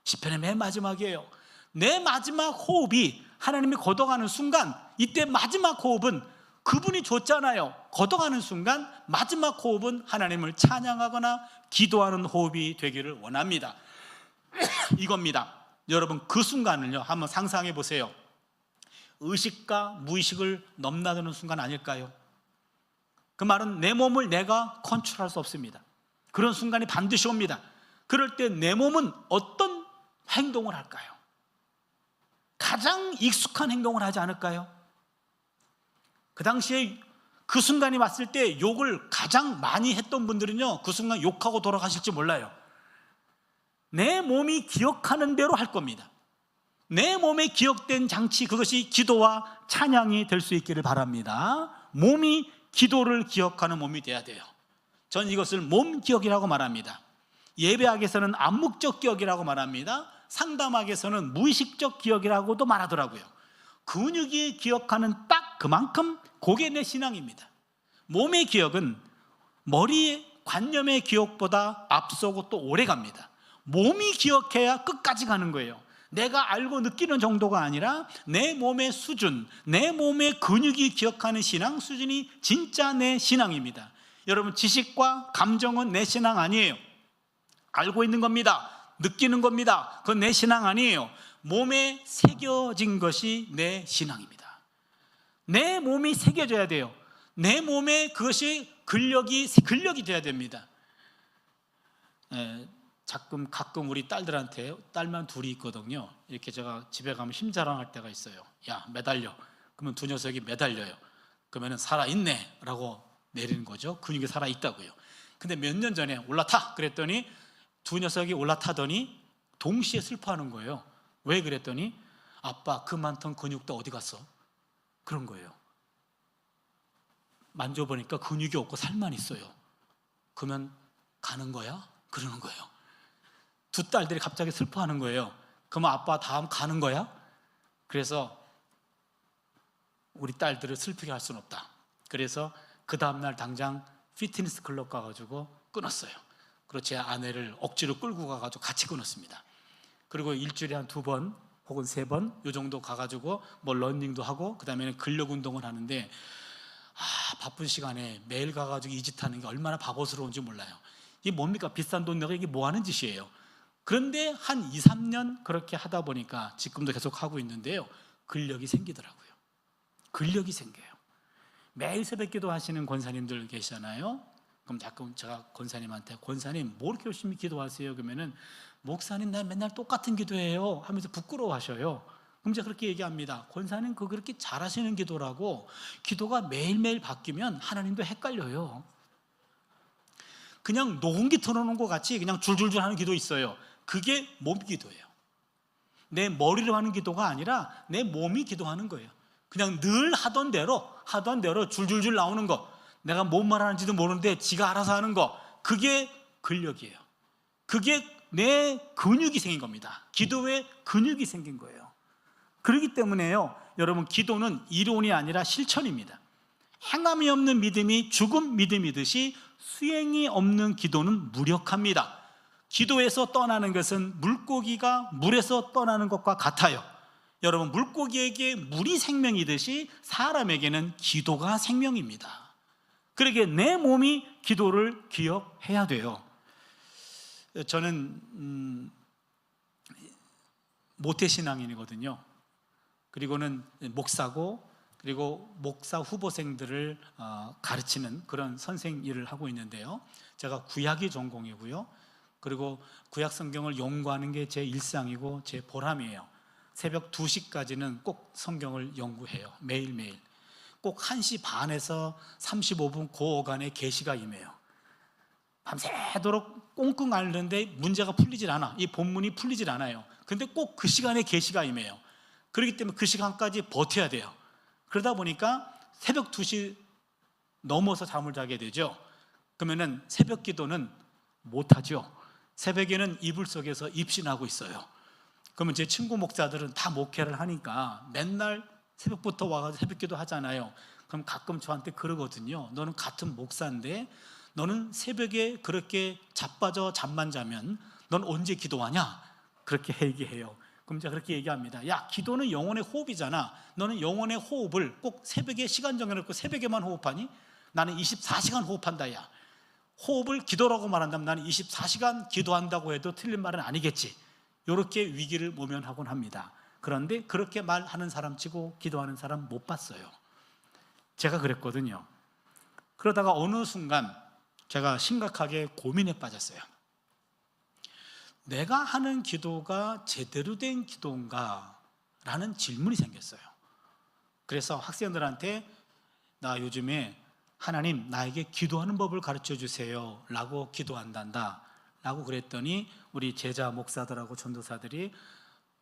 시편의 맨 마지막이에요. 내 마지막 호흡이 하나님이 걷어가는 순간, 이때 마지막 호흡은 그분이 줬잖아요. 걷어가는 순간 마지막 호흡은 하나님을 찬양하거나 기도하는 호흡이 되기를 원합니다. 이겁니다. 여러분, 그 순간을요 한번 상상해 보세요. 의식과 무의식을 넘나드는 순간 아닐까요? 그 말은 내 몸을 내가 컨트롤할 수 없습니다. 그런 순간이 반드시 옵니다. 그럴 때 내 몸은 어떤 행동을 할까요? 가장 익숙한 행동을 하지 않을까요? 그 당시에 그 순간이 왔을 때 욕을 가장 많이 했던 분들은요, 그 순간 욕하고 돌아가실지 몰라요. 내 몸이 기억하는 대로 할 겁니다. 내 몸에 기억된 장치, 그것이 기도와 찬양이 될 수 있기를 바랍니다. 몸이 기도를 기억하는 몸이 돼야 돼요. 전 이것을 몸 기억이라고 말합니다. 예배학에서는 암묵적 기억이라고 말합니다. 상담학에서는 무의식적 기억이라고도 말하더라고요. 근육이 기억하는 딱 그만큼 그게 내 신앙입니다. 몸의 기억은 머리의 관념의 기억보다 앞서고 또 오래 갑니다. 몸이 기억해야 끝까지 가는 거예요. 내가 알고 느끼는 정도가 아니라 내 몸의 수준, 내 몸의 근육이 기억하는 신앙 수준이 진짜 내 신앙입니다. 여러분, 지식과 감정은 내 신앙 아니에요. 알고 있는 겁니다. 느끼는 겁니다. 그건 내 신앙 아니에요. 몸에 새겨진 것이 내 신앙입니다. 내 몸이 새겨져야 돼요. 내 몸에 그것이 근력이 돼야 됩니다. 가끔 우리 딸들한테, 딸만 둘이 있거든요. 이렇게 제가 집에 가면 힘자랑할 때가 있어요. 야, 매달려. 그러면 두 녀석이 매달려요. 그러면 살아있네 라고 내리는 거죠. 근육이 살아있다고요. 근데 몇 년 전에 올라타 그랬더니 두 녀석이 올라타더니 동시에 슬퍼하는 거예요. 왜 그랬더니 아빠, 그 많던 근육도 어디 갔어? 그런 거예요. 만져보니까 근육이 없고 살만 있어요. 그러면 가는 거야? 그러는 거예요. 두 딸들이 갑자기 슬퍼하는 거예요. 그러면 아빠 다음 가는 거야? 그래서 우리 딸들을 슬프게 할 수는 없다. 그래서 그 다음날 당장 피트니스 클럽 가가지고 끊었어요. 그리고 제 아내를 억지로 끌고 가가지고 같이 끊었습니다. 그리고 일주일에 한 2번 혹은 3번 요 정도 가가지고 뭐 러닝도 하고 그 다음에는 근력 운동을 하는데, 바쁜 시간에 매일 가가지고 이 짓 하는 게 얼마나 바보스러운지 몰라요. 이게 뭡니까? 비싼 돈 내고 이게 뭐 하는 짓이에요. 그런데 한 2, 3년 그렇게 하다 보니까 지금도 계속 하고 있는데요, 근력이 생기더라고요. 근력이 생겨요. 매일 새벽기도 하시는 권사님들 계시잖아요. 그럼 자꾸 제가 권사님한테, 권사님 뭐 이렇게 열심히 기도하세요? 그러면은 목사님 나 맨날 똑같은 기도해요 하면서 부끄러워하셔요. 그럼 제가 그렇게 얘기합니다. 권사님 그렇게 잘하시는 기도라고, 기도가 매일매일 바뀌면 하나님도 헷갈려요. 그냥 녹음기 틀어놓은 것 같이 그냥 줄줄줄 하는 기도 있어요. 그게 몸 기도예요. 내 머리로 하는 기도가 아니라 내 몸이 기도하는 거예요. 그냥 늘 하던 대로 줄줄줄 나오는 거, 내가 뭔 말하는지도 모르는데 지가 알아서 하는 거, 그게 근력이에요. 그게 내 근육이 생긴 겁니다. 기도에 근육이 생긴 거예요. 그렇기 때문에요, 여러분, 기도는 이론이 아니라 실천입니다. 행함이 없는 믿음이 죽은 믿음이듯이 수행이 없는 기도는 무력합니다. 기도에서 떠나는 것은 물고기가 물에서 떠나는 것과 같아요. 여러분, 물고기에게 물이 생명이듯이 사람에게는 기도가 생명입니다. 그러기에 내 몸이 기도를 기억해야 돼요. 저는 모태신앙인이거든요. 그리고는 목사고, 그리고 목사 후보생들을 가르치는 그런 선생 일을 하고 있는데요, 제가 구약이 전공이고요, 그리고 구약 성경을 연구하는 게 제 일상이고 제 보람이에요. 새벽 2시까지는 꼭 성경을 연구해요. 매일매일 꼭 1시 반에서 35분 그 어간에 계시가 임해요. 밤새도록 꽁꽁 앓는데 문제가 풀리질 않아. 이 본문이 풀리질 않아요. 근데 꼭 그 시간에 계시가 임해요. 그렇기 때문에 그 시간까지 버텨야 돼요. 그러다 보니까 새벽 2시 넘어서 잠을 자게 되죠. 그러면은 새벽 기도는 못하죠. 새벽에는 이불 속에서 입신하고 있어요. 그러면 제 친구 목사들은 다 목회를 하니까 맨날 새벽부터 와가지고 새벽 기도 하잖아요. 그럼 가끔 저한테 그러거든요. 너는 같은 목사인데 너는 새벽에 그렇게 자빠져 잠만 자면 넌 언제 기도하냐? 그렇게 얘기해요. 그럼 제가 그렇게 얘기합니다. 야, 기도는 영혼의 호흡이잖아. 너는 영혼의 호흡을 꼭 새벽에 시간 정해놓고 새벽에만 호흡하니? 나는 24시간 호흡한다. 야, 호흡을 기도라고 말한다면 나는 24시간 기도한다고 해도 틀린 말은 아니겠지. 이렇게 위기를 모면하곤 합니다. 그런데 그렇게 말하는 사람 치고 기도하는 사람 못 봤어요. 제가 그랬거든요. 그러다가 어느 순간 제가 심각하게 고민에 빠졌어요. 내가 하는 기도가 제대로 된 기도인가? 라는 질문이 생겼어요. 그래서 학생들한테 나 요즘에 하나님 나에게 기도하는 법을 가르쳐 주세요 라고 기도한단다 라고 그랬더니 우리 제자 목사들하고 전도사들이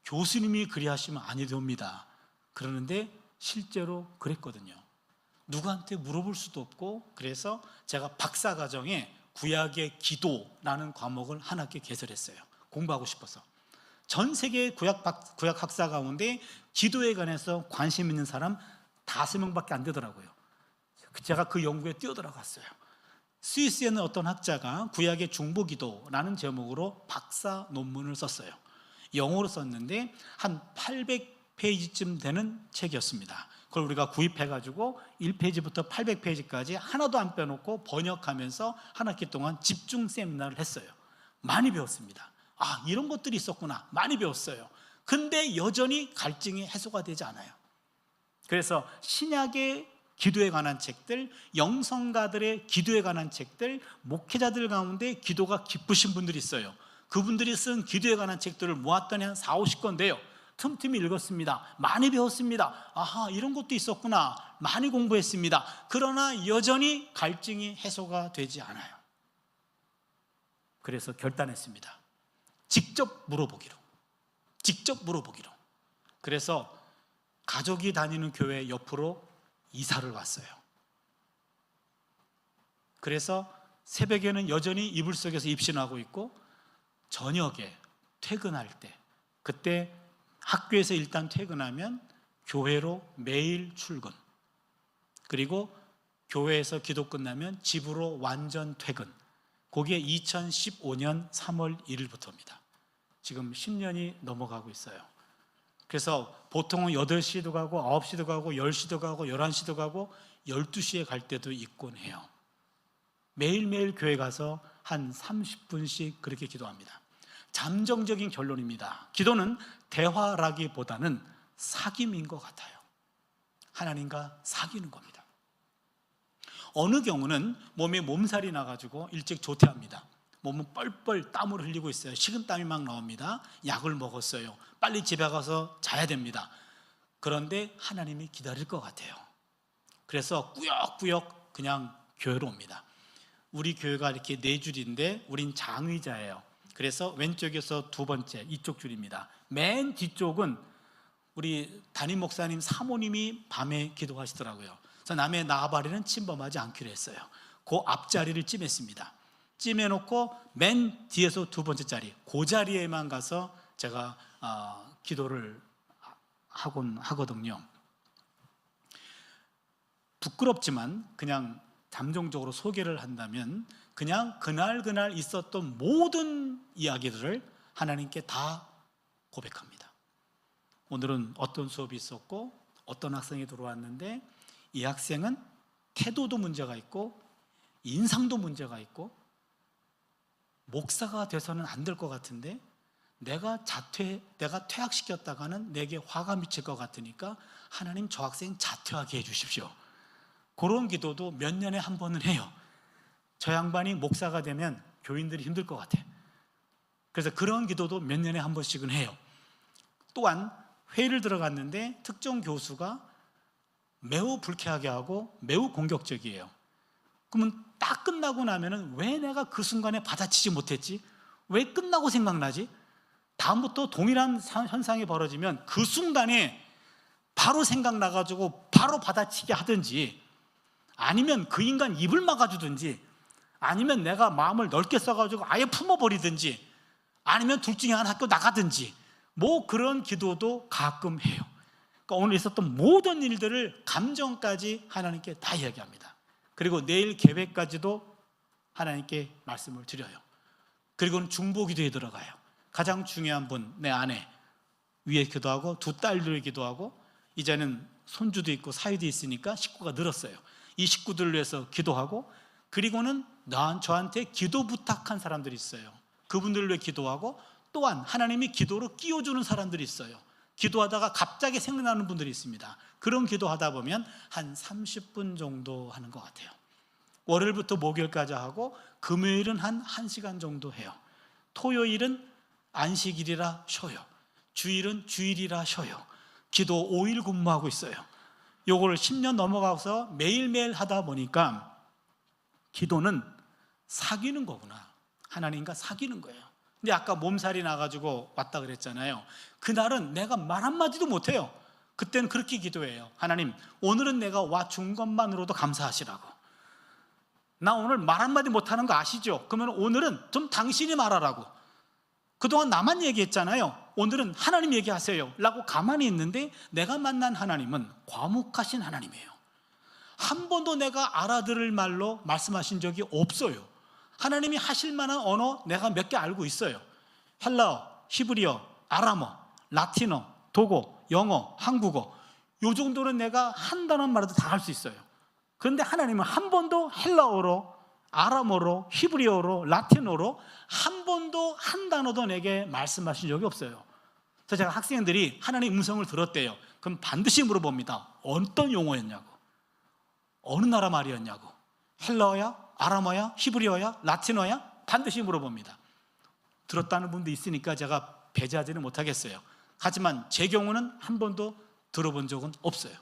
교수님이 그리하시면 아니 됩니다 그러는데 실제로 그랬거든요. 누구한테 물어볼 수도 없고, 그래서 제가 박사과정에 구약의 기도라는 과목을 한 학기 개설했어요. 공부하고 싶어서. 전 세계 구약 학사 가운데 기도에 관해서 관심 있는 사람 5명밖에 안 되더라고요. 제가 그 연구에 뛰어들어갔어요. 스위스에는 어떤 학자가 구약의 중보기도라는 제목으로 박사 논문을 썼어요. 영어로 썼는데 한 800페이지쯤 되는 책이었습니다. 그걸 우리가 구입해가지고 1페이지부터 800페이지까지 하나도 안 빼놓고 번역하면서 한 학기 동안 집중 세미나를 했어요. 많이 배웠습니다. 아, 이런 것들이 있었구나. 많이 배웠어요. 근데 여전히 갈증이 해소가 되지 않아요. 그래서 신약의 기도에 관한 책들, 영성가들의 기도에 관한 책들, 목회자들 가운데 기도가 기쁘신 분들이 있어요. 그분들이 쓴 기도에 관한 책들을 모았더니 한 40-50권인데요 틈틈이 읽었습니다. 많이 배웠습니다. 아하, 이런 것도 있었구나. 많이 공부했습니다. 그러나 여전히 갈증이 해소가 되지 않아요. 그래서 결단했습니다. 직접 물어보기로. 그래서 가족이 다니는 교회 옆으로 이사를 왔어요. 그래서 새벽에는 여전히 이불 속에서 입신하고 있고, 저녁에 퇴근할 때, 그때 학교에서 일단 퇴근하면 교회로 매일 출근, 그리고 교회에서 기도 끝나면 집으로 완전 퇴근. 그게 2015년 3월 1일부터입니다. 지금 10년이 넘어가고 있어요. 그래서 보통은 8시도 가고 9시도 가고 10시도 가고 11시도 가고 12시에 갈 때도 있곤 해요. 매일매일 교회 가서 한 30분씩 그렇게 기도합니다. 잠정적인 결론입니다. 기도는 대화라기보다는 사귐인 것 같아요. 하나님과 사귀는 겁니다. 어느 경우는 몸에 몸살이 나가지고 일찍 조퇴합니다. 몸은 뻘뻘 땀을 흘리고 있어요. 식은땀이 막 나옵니다. 약을 먹었어요. 빨리 집에 가서 자야 됩니다. 그런데 하나님이 기다릴 것 같아요. 그래서 꾸역꾸역 그냥 교회로 옵니다. 우리 교회가 이렇게 네 줄인데 우린 장의자예요. 그래서 왼쪽에서 두 번째 이쪽 줄입니다. 맨 뒤쪽은 우리 담임 목사님 사모님이 밤에 기도하시더라고요. 그래서 남의 나발에는 침범하지 않기로 했어요. 그 앞자리를 찜했습니다. 찜해놓고 맨 뒤에서 두 번째 자리, 그 자리에만 가서 제가 기도를 하곤 하거든요. 부끄럽지만 그냥 잠정적으로 소개를 한다면 그냥 그날 있었던 모든 이야기들을 하나님께 다 고백합니다. 오늘은 어떤 수업이 있었고 어떤 학생이 들어왔는데 이 학생은 태도도 문제가 있고 인상도 문제가 있고 목사가 돼서는 안 될 것 같은데 내가 퇴학시켰다가는 내게 화가 미칠 것 같으니까 하나님 저 학생 자퇴하게 해주십시오. 그런 기도도 몇 년에 한 번은 해요. 저 양반이 목사가 되면 교인들이 힘들 것 같아. 그래서 그런 기도도 몇 년에 한 번씩은 해요. 또한 회의를 들어갔는데 특정 교수가 매우 불쾌하게 하고 매우 공격적이에요. 그러면 딱 끝나고 나면은 왜 내가 그 순간에 받아치지 못했지? 왜 끝나고 생각나지? 다음부터 동일한 현상이 벌어지면 그 순간에 바로 생각나가지고 바로 받아치게 하든지, 아니면 그 인간 입을 막아주든지, 아니면 내가 마음을 넓게 써가지고 아예 품어버리든지, 아니면 둘 중에 하나 학교 나가든지, 뭐 그런 기도도 가끔 해요. 그러니까 오늘 있었던 모든 일들을 감정까지 하나님께 다 이야기합니다. 그리고 내일 계획까지도 하나님께 말씀을 드려요. 그리고는 중보기도에 들어가요. 가장 중요한 분, 내 아내 위에 기도하고 두 딸들 기도하고, 이제는 손주도 있고 사위도 있으니까 식구가 늘었어요. 이 식구들을 위해서 기도하고, 그리고는 저한테 기도 부탁한 사람들이 있어요. 그분들을 위해 기도하고, 또한 하나님이 기도로 끼워주는 사람들이 있어요. 기도하다가 갑자기 생각나는 분들이 있습니다. 그런 기도하다 보면 한 30분 정도 하는 것 같아요. 월요일부터 목요일까지 하고, 금요일은 한 1시간 정도 해요. 토요일은 안식일이라 쉬어요. 주일은 주일이라 쉬어요. 기도 5일 근무하고 있어요. 요걸 10년 넘어가서 매일매일 하다 보니까 기도는 사귀는 거구나. 하나님과 사귀는 거예요. 근데 아까 몸살이 나가지고 왔다 그랬잖아요. 그날은 내가 말 한마디도 못해요. 그때는 그렇게 기도해요. 하나님, 오늘은 내가 와준 것만으로도 감사하시라고. 나 오늘 말 한마디 못하는 거 아시죠? 그러면 오늘은 좀 당신이 말하라고. 그동안 나만 얘기했잖아요. 오늘은 하나님 얘기하세요 라고 가만히 있는데, 내가 만난 하나님은 과묵하신 하나님이에요. 한 번도 내가 알아들을 말로 말씀하신 적이 없어요. 하나님이 하실 만한 언어 내가 몇 개 알고 있어요. 헬라어, 히브리어, 아람어, 라틴어, 도고, 영어, 한국어, 요 정도는 내가 한 단어 말해도 다 할 수 있어요. 그런데 하나님은 한 번도 헬라어로, 아람어로, 히브리어로, 라틴어로 한 번도 한 단어도 내게 말씀하신 적이 없어요. 그래서 제가 학생들이 하나님 음성을 들었대요. 그럼 반드시 물어봅니다. 어떤 용어였냐고, 어느 나라 말이었냐고, 헬라어야, 아람어야, 히브리어야, 라틴어야? 반드시 물어봅니다. 들었다는 분도 있으니까 제가 배제하지는 못하겠어요. 하지만 제 경우는 한 번도 들어본 적은 없어요.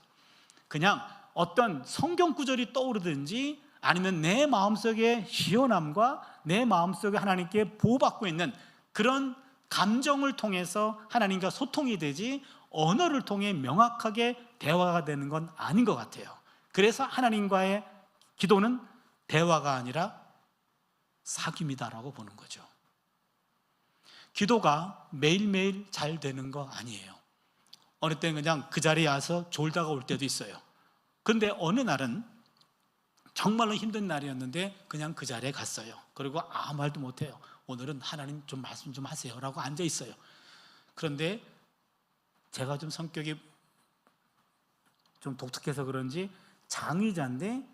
그냥 어떤 성경 구절이 떠오르든지, 아니면 내 마음속에 시원함과 내 마음속에 하나님께 보호받고 있는 그런 감정을 통해서 하나님과 소통이 되지, 언어를 통해 명확하게 대화가 되는 건 아닌 것 같아요. 그래서 하나님과의 기도는 대화가 아니라 사귐이다라고 보는 거죠. 기도가 매일매일 잘 되는 거 아니에요. 어느 때는 그냥 그 자리에 와서 졸다가 올 때도 있어요. 그런데 어느 날은 정말로 힘든 날이었는데 그냥 그 자리에 갔어요. 그리고 아무 말도 못해요. 오늘은 하나님 좀 말씀 좀 하세요 라고 앉아 있어요. 그런데 제가 좀 성격이 좀 독특해서 그런지 장의자인데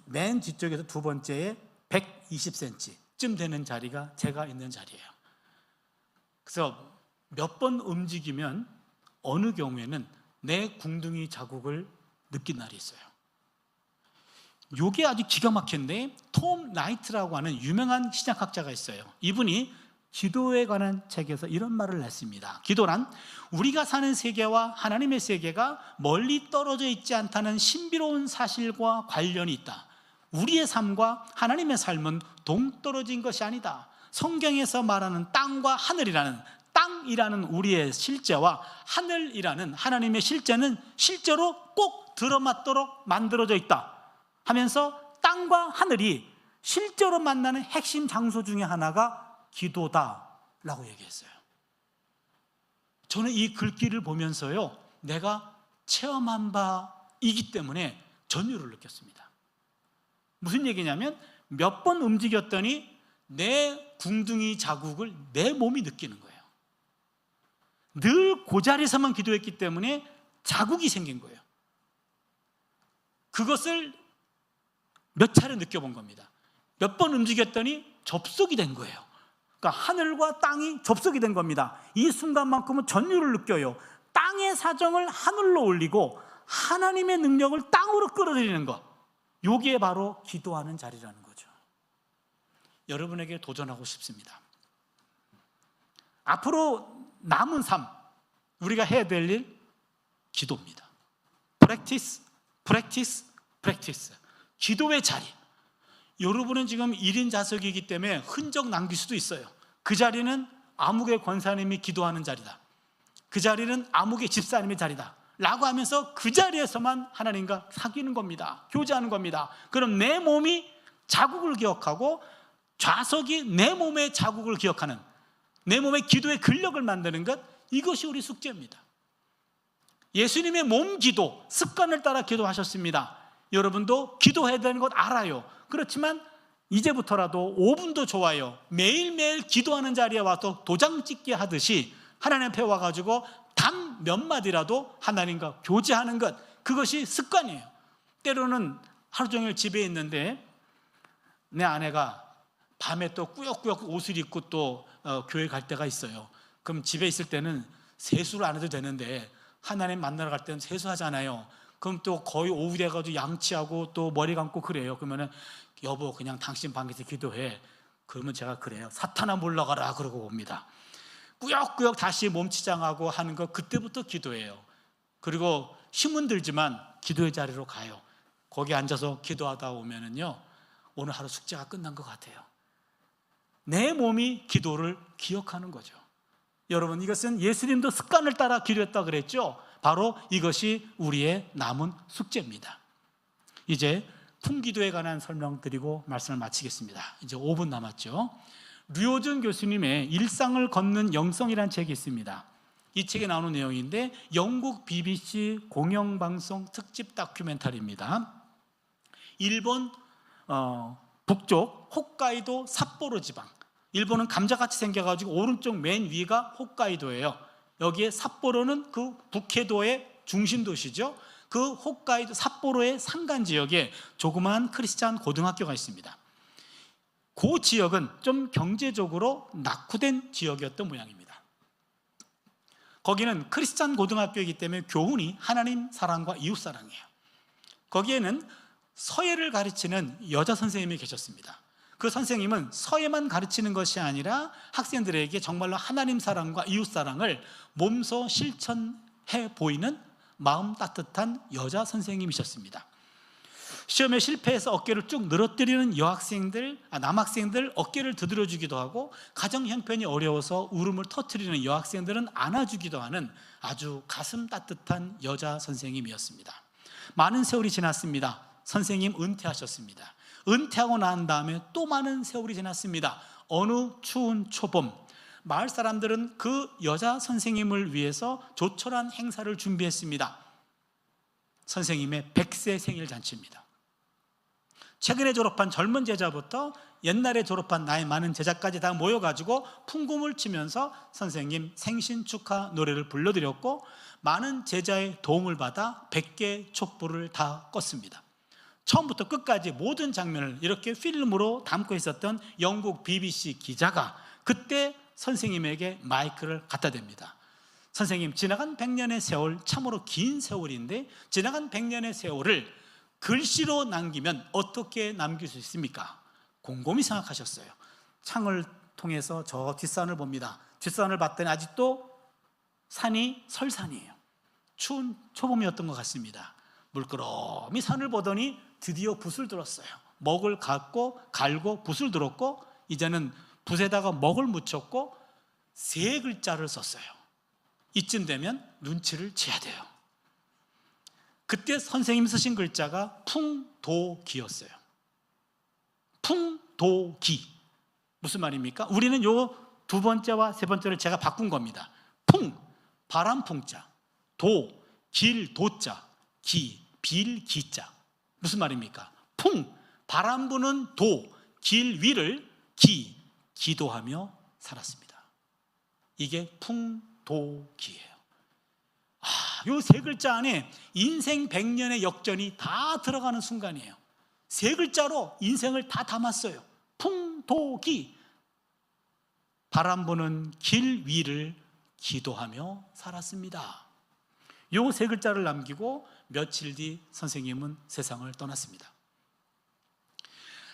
맨 뒤쪽에서 두 번째에 120cm쯤 되는 자리가 제가 있는 자리예요. 그래서 몇 번 움직이면 어느 경우에는 내 궁둥이 자국을 느낀 날이 있어요. 이게 아주 기가 막힌데, 톰 나이트라고 하는 유명한 신약학자가 있어요. 이분이 기도에 관한 책에서 이런 말을 했습니다. 기도란 우리가 사는 세계와 하나님의 세계가 멀리 떨어져 있지 않다는 신비로운 사실과 관련이 있다. 우리의 삶과 하나님의 삶은 동떨어진 것이 아니다. 성경에서 말하는 땅과 하늘이라는, 땅이라는 우리의 실제와 하늘이라는 하나님의 실제는 실제로 꼭 들어맞도록 만들어져 있다 하면서 땅과 하늘이 실제로 만나는 핵심 장소 중에 하나가 기도다라고 얘기했어요. 저는 이 글귀를 보면서요, 내가 체험한 바이기 때문에 전율을 느꼈습니다. 무슨 얘기냐면 몇 번 움직였더니 내 궁둥이 자국을 내 몸이 느끼는 거예요. 늘 그 자리에서만 기도했기 때문에 자국이 생긴 거예요. 그것을 몇 차례 느껴본 겁니다. 몇 번 움직였더니 접속이 된 거예요. 그러니까 하늘과 땅이 접속이 된 겁니다. 이 순간만큼은 전율을 느껴요. 땅의 사정을 하늘로 올리고 하나님의 능력을 땅으로 끌어들이는 것, 여기에 바로 기도하는 자리라는 거죠. 여러분에게 도전하고 싶습니다. 앞으로 남은 삶, 우리가 해야 될 일, 기도입니다. 프랙티스, 프랙티스, 프랙티스. 기도의 자리. 여러분은 지금 1인 자석이기 때문에 흔적 남길 수도 있어요. 그 자리는 아무개 권사님이 기도하는 자리다, 그 자리는 아무개 집사님의 자리다 라고 하면서 그 자리에서만 하나님과 사귀는 겁니다. 교제하는 겁니다. 그럼 내 몸이 자국을 기억하고 좌석이 내 몸의 자국을 기억하는, 내 몸의 기도의 근력을 만드는 것, 이것이 우리 숙제입니다. 예수님의 몸 기도, 습관을 따라 기도하셨습니다. 여러분도 기도해야 되는 것 알아요. 그렇지만 이제부터라도 5분도 좋아요. 매일매일 기도하는 자리에 와서 도장 찍기 하듯이 하나님 앞에 와가지고 단 몇 마디라도 하나님과 교제하는 것, 그것이 습관이에요. 때로는 하루 종일 집에 있는데 내 아내가 밤에 또 꾸역꾸역 옷을 입고 또 교회 갈 때가 있어요. 그럼 집에 있을 때는 세수를 안 해도 되는데 하나님 만나러 갈 때는 세수하잖아요. 그럼 또 거의 오후 돼가지고 양치하고 또 머리 감고 그래요. 그러면은 여보 그냥 당신 방에서 기도해. 그러면 제가 그래요. 사탄아 물러가라 그러고 옵니다. 꾸역꾸역 다시 몸치장하고 하는 거, 그때부터 기도해요. 그리고 힘은 들지만 기도의 자리로 가요. 거기 앉아서 기도하다 오면은요, 오늘 하루 숙제가 끝난 것 같아요. 내 몸이 기도를 기억하는 거죠. 여러분, 이것은 예수님도 습관을 따라 기도했다고 그랬죠. 바로 이것이 우리의 남은 숙제입니다. 이제 품기도에 관한 설명드리고 말씀을 마치겠습니다. 이제 5분 남았죠. 류호준 교수님의 일상을 걷는 영성이라는 책이 있습니다. 이 책에 나오는 내용인데 영국 BBC 공영방송 특집 다큐멘터리입니다. 일본 북쪽 홋카이도 삿포로 지방, 일본은 감자같이 생겨가지고 오른쪽 맨 위가 홋카이도예요. 여기에 삿포로는 그 북해도의 중심 도시죠. 그 홋카이도 삿포로의 산간 지역에 조그마한 크리스찬 고등학교가 있습니다. 그 지역은 좀 경제적으로 낙후된 지역이었던 모양입니다. 거기는 크리스찬 고등학교이기 때문에 교훈이 하나님 사랑과 이웃 사랑이에요. 거기에는 서예를 가르치는 여자 선생님이 계셨습니다. 그 선생님은 서예만 가르치는 것이 아니라 학생들에게 정말로 하나님 사랑과 이웃 사랑을 몸소 실천해 보이는 마음 따뜻한 여자 선생님이셨습니다. 시험에 실패해서 어깨를 쭉 늘어뜨리는 남학생들 어깨를 두드려주기도 하고, 가정 형편이 어려워서 울음을 터뜨리는 여학생들은 안아주기도 하는 아주 가슴 따뜻한 여자 선생님이었습니다. 많은 세월이 지났습니다. 선생님 은퇴하셨습니다. 은퇴하고 난 다음에 또 많은 세월이 지났습니다. 어느 추운 초봄, 마을 사람들은 그 여자 선생님을 위해서 조촐한 행사를 준비했습니다. 선생님의 100세 생일 잔치입니다. 최근에 졸업한 젊은 제자부터 옛날에 졸업한 나이 많은 제자까지 다 모여가지고 풍금을 치면서 선생님 생신 축하 노래를 불러드렸고, 많은 제자의 도움을 받아 100개의 촛불을 다 껐습니다. 처음부터 끝까지 모든 장면을 이렇게 필름으로 담고 있었던 영국 BBC 기자가 그때 선생님에게 마이크를 갖다 댑니다. 선생님, 지나간 100년의 세월, 참으로 긴 세월인데 지나간 100년의 세월을 글씨로 남기면 어떻게 남길 수 있습니까? 곰곰이 생각하셨어요. 창을 통해서 저 뒷산을 봅니다. 뒷산을 봤더니 아직도 산이 설산이에요. 추운 초봄이었던 것 같습니다. 물끄러미 산을 보더니 드디어 붓을 들었어요. 먹을 갈고 붓을 들었고 이제는 붓에다가 먹을 묻혔고 3글자를 썼어요. 이쯤 되면 눈치를 채야 돼요. 그때 선생님이 쓰신 글자가 풍도기였어요. 풍도기. 무슨 말입니까? 우리는 요 2번째와 3번째를 제가 바꾼 겁니다. 풍, 바람 풍자, 도, 길 도자, 기, 빌 기자. 무슨 말입니까? 풍, 바람 부는 도, 길 위를 기도하며 살았습니다. 이게 풍도기예요. 요 3글자 안에 인생 100년의 역전이 다 들어가는 순간이에요. 3글자로 인생을 다 담았어요. 풍도기. 바람 부는 길 위를 기도하며 살았습니다. 요 3글자를 남기고 며칠 뒤 선생님은 세상을 떠났습니다.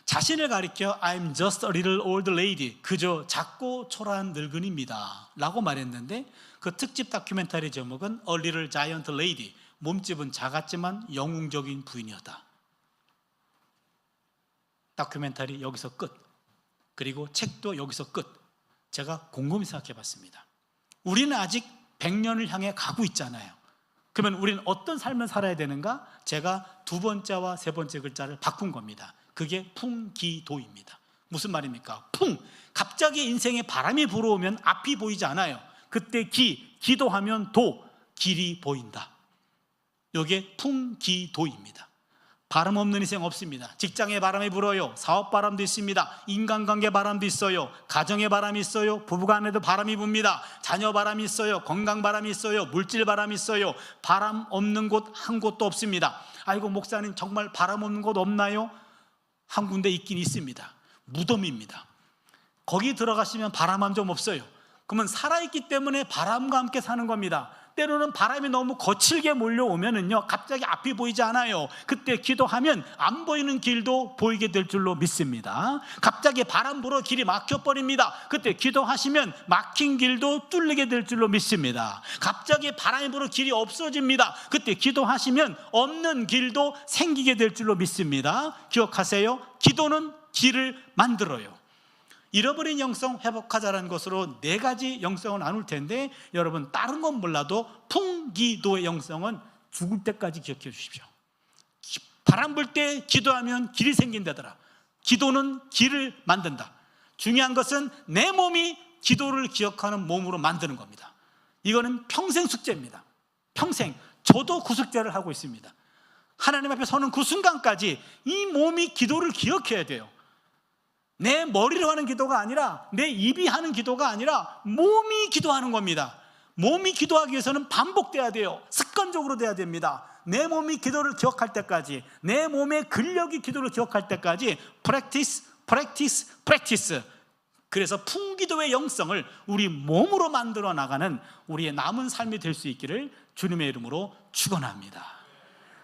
자신을 가리켜 I'm just a little old lady, 그저 작고 초라한 늙은이입니다 라고 말했는데 그 특집 다큐멘터리 제목은 A Little Giant Lady, 몸집은 작았지만 영웅적인 부인이었다. 다큐멘터리 여기서 끝. 그리고 책도 여기서 끝. 제가 곰곰이 생각해 봤습니다. 우리는 아직 100년을 향해 가고 있잖아요. 그러면 우리는 어떤 삶을 살아야 되는가? 제가 2번째와 3번째 글자를 바꾼 겁니다. 그게 풍기도입니다. 무슨 말입니까? 풍, 갑자기 인생에 바람이 불어오면 앞이 보이지 않아요. 그때 기도하면 길이 보인다. 이게 풍기도입니다. 바람 없는 인생 없습니다. 직장에 바람이 불어요. 사업 바람도 있습니다. 인간관계 바람도 있어요. 가정의 바람이 있어요. 부부간에도 바람이 붑니다. 자녀 바람이 있어요. 건강 바람이 있어요. 물질 바람이 있어요. 바람 없는 곳 한 곳도 없습니다. 아이고 목사님 정말 바람 없는 곳 없나요? 한 군데 있긴 있습니다. 무덤입니다. 거기 들어가시면 바람 한 점 없어요. 그러면 살아있기 때문에 바람과 함께 사는 겁니다. 때로는 바람이 너무 거칠게 몰려오면은요, 갑자기 앞이 보이지 않아요. 그때 기도하면 안 보이는 길도 보이게 될 줄로 믿습니다. 갑자기 바람 불어 길이 막혀버립니다. 그때 기도하시면 막힌 길도 뚫리게 될 줄로 믿습니다. 갑자기 바람이 불어 길이 없어집니다. 그때 기도하시면 없는 길도 생기게 될 줄로 믿습니다. 기억하세요. 기도는 길을 만들어요. 잃어버린 영성 회복하자라는 것으로 4가지 영성을 나눌 텐데, 여러분 다른 건 몰라도 풍기도의 영성은 죽을 때까지 기억해 주십시오. 바람 불 때 기도하면 길이 생긴다더라. 기도는 길을 만든다. 중요한 것은 내 몸이 기도를 기억하는 몸으로 만드는 겁니다. 이거는 평생 숙제입니다. 평생. 저도 그 숙제를 하고 있습니다. 하나님 앞에 서는 그 순간까지 이 몸이 기도를 기억해야 돼요. 내 머리로 하는 기도가 아니라, 내 입이 하는 기도가 아니라 몸이 기도하는 겁니다. 몸이 기도하기 위해서는 반복돼야 돼요. 습관적으로 돼야 됩니다. 내 몸이 기도를 기억할 때까지, 내 몸의 근력이 기도를 기억할 때까지 practice. 그래서 풍기도의 영성을 우리 몸으로 만들어 나가는 우리의 남은 삶이 될 수 있기를 주님의 이름으로 축원합니다.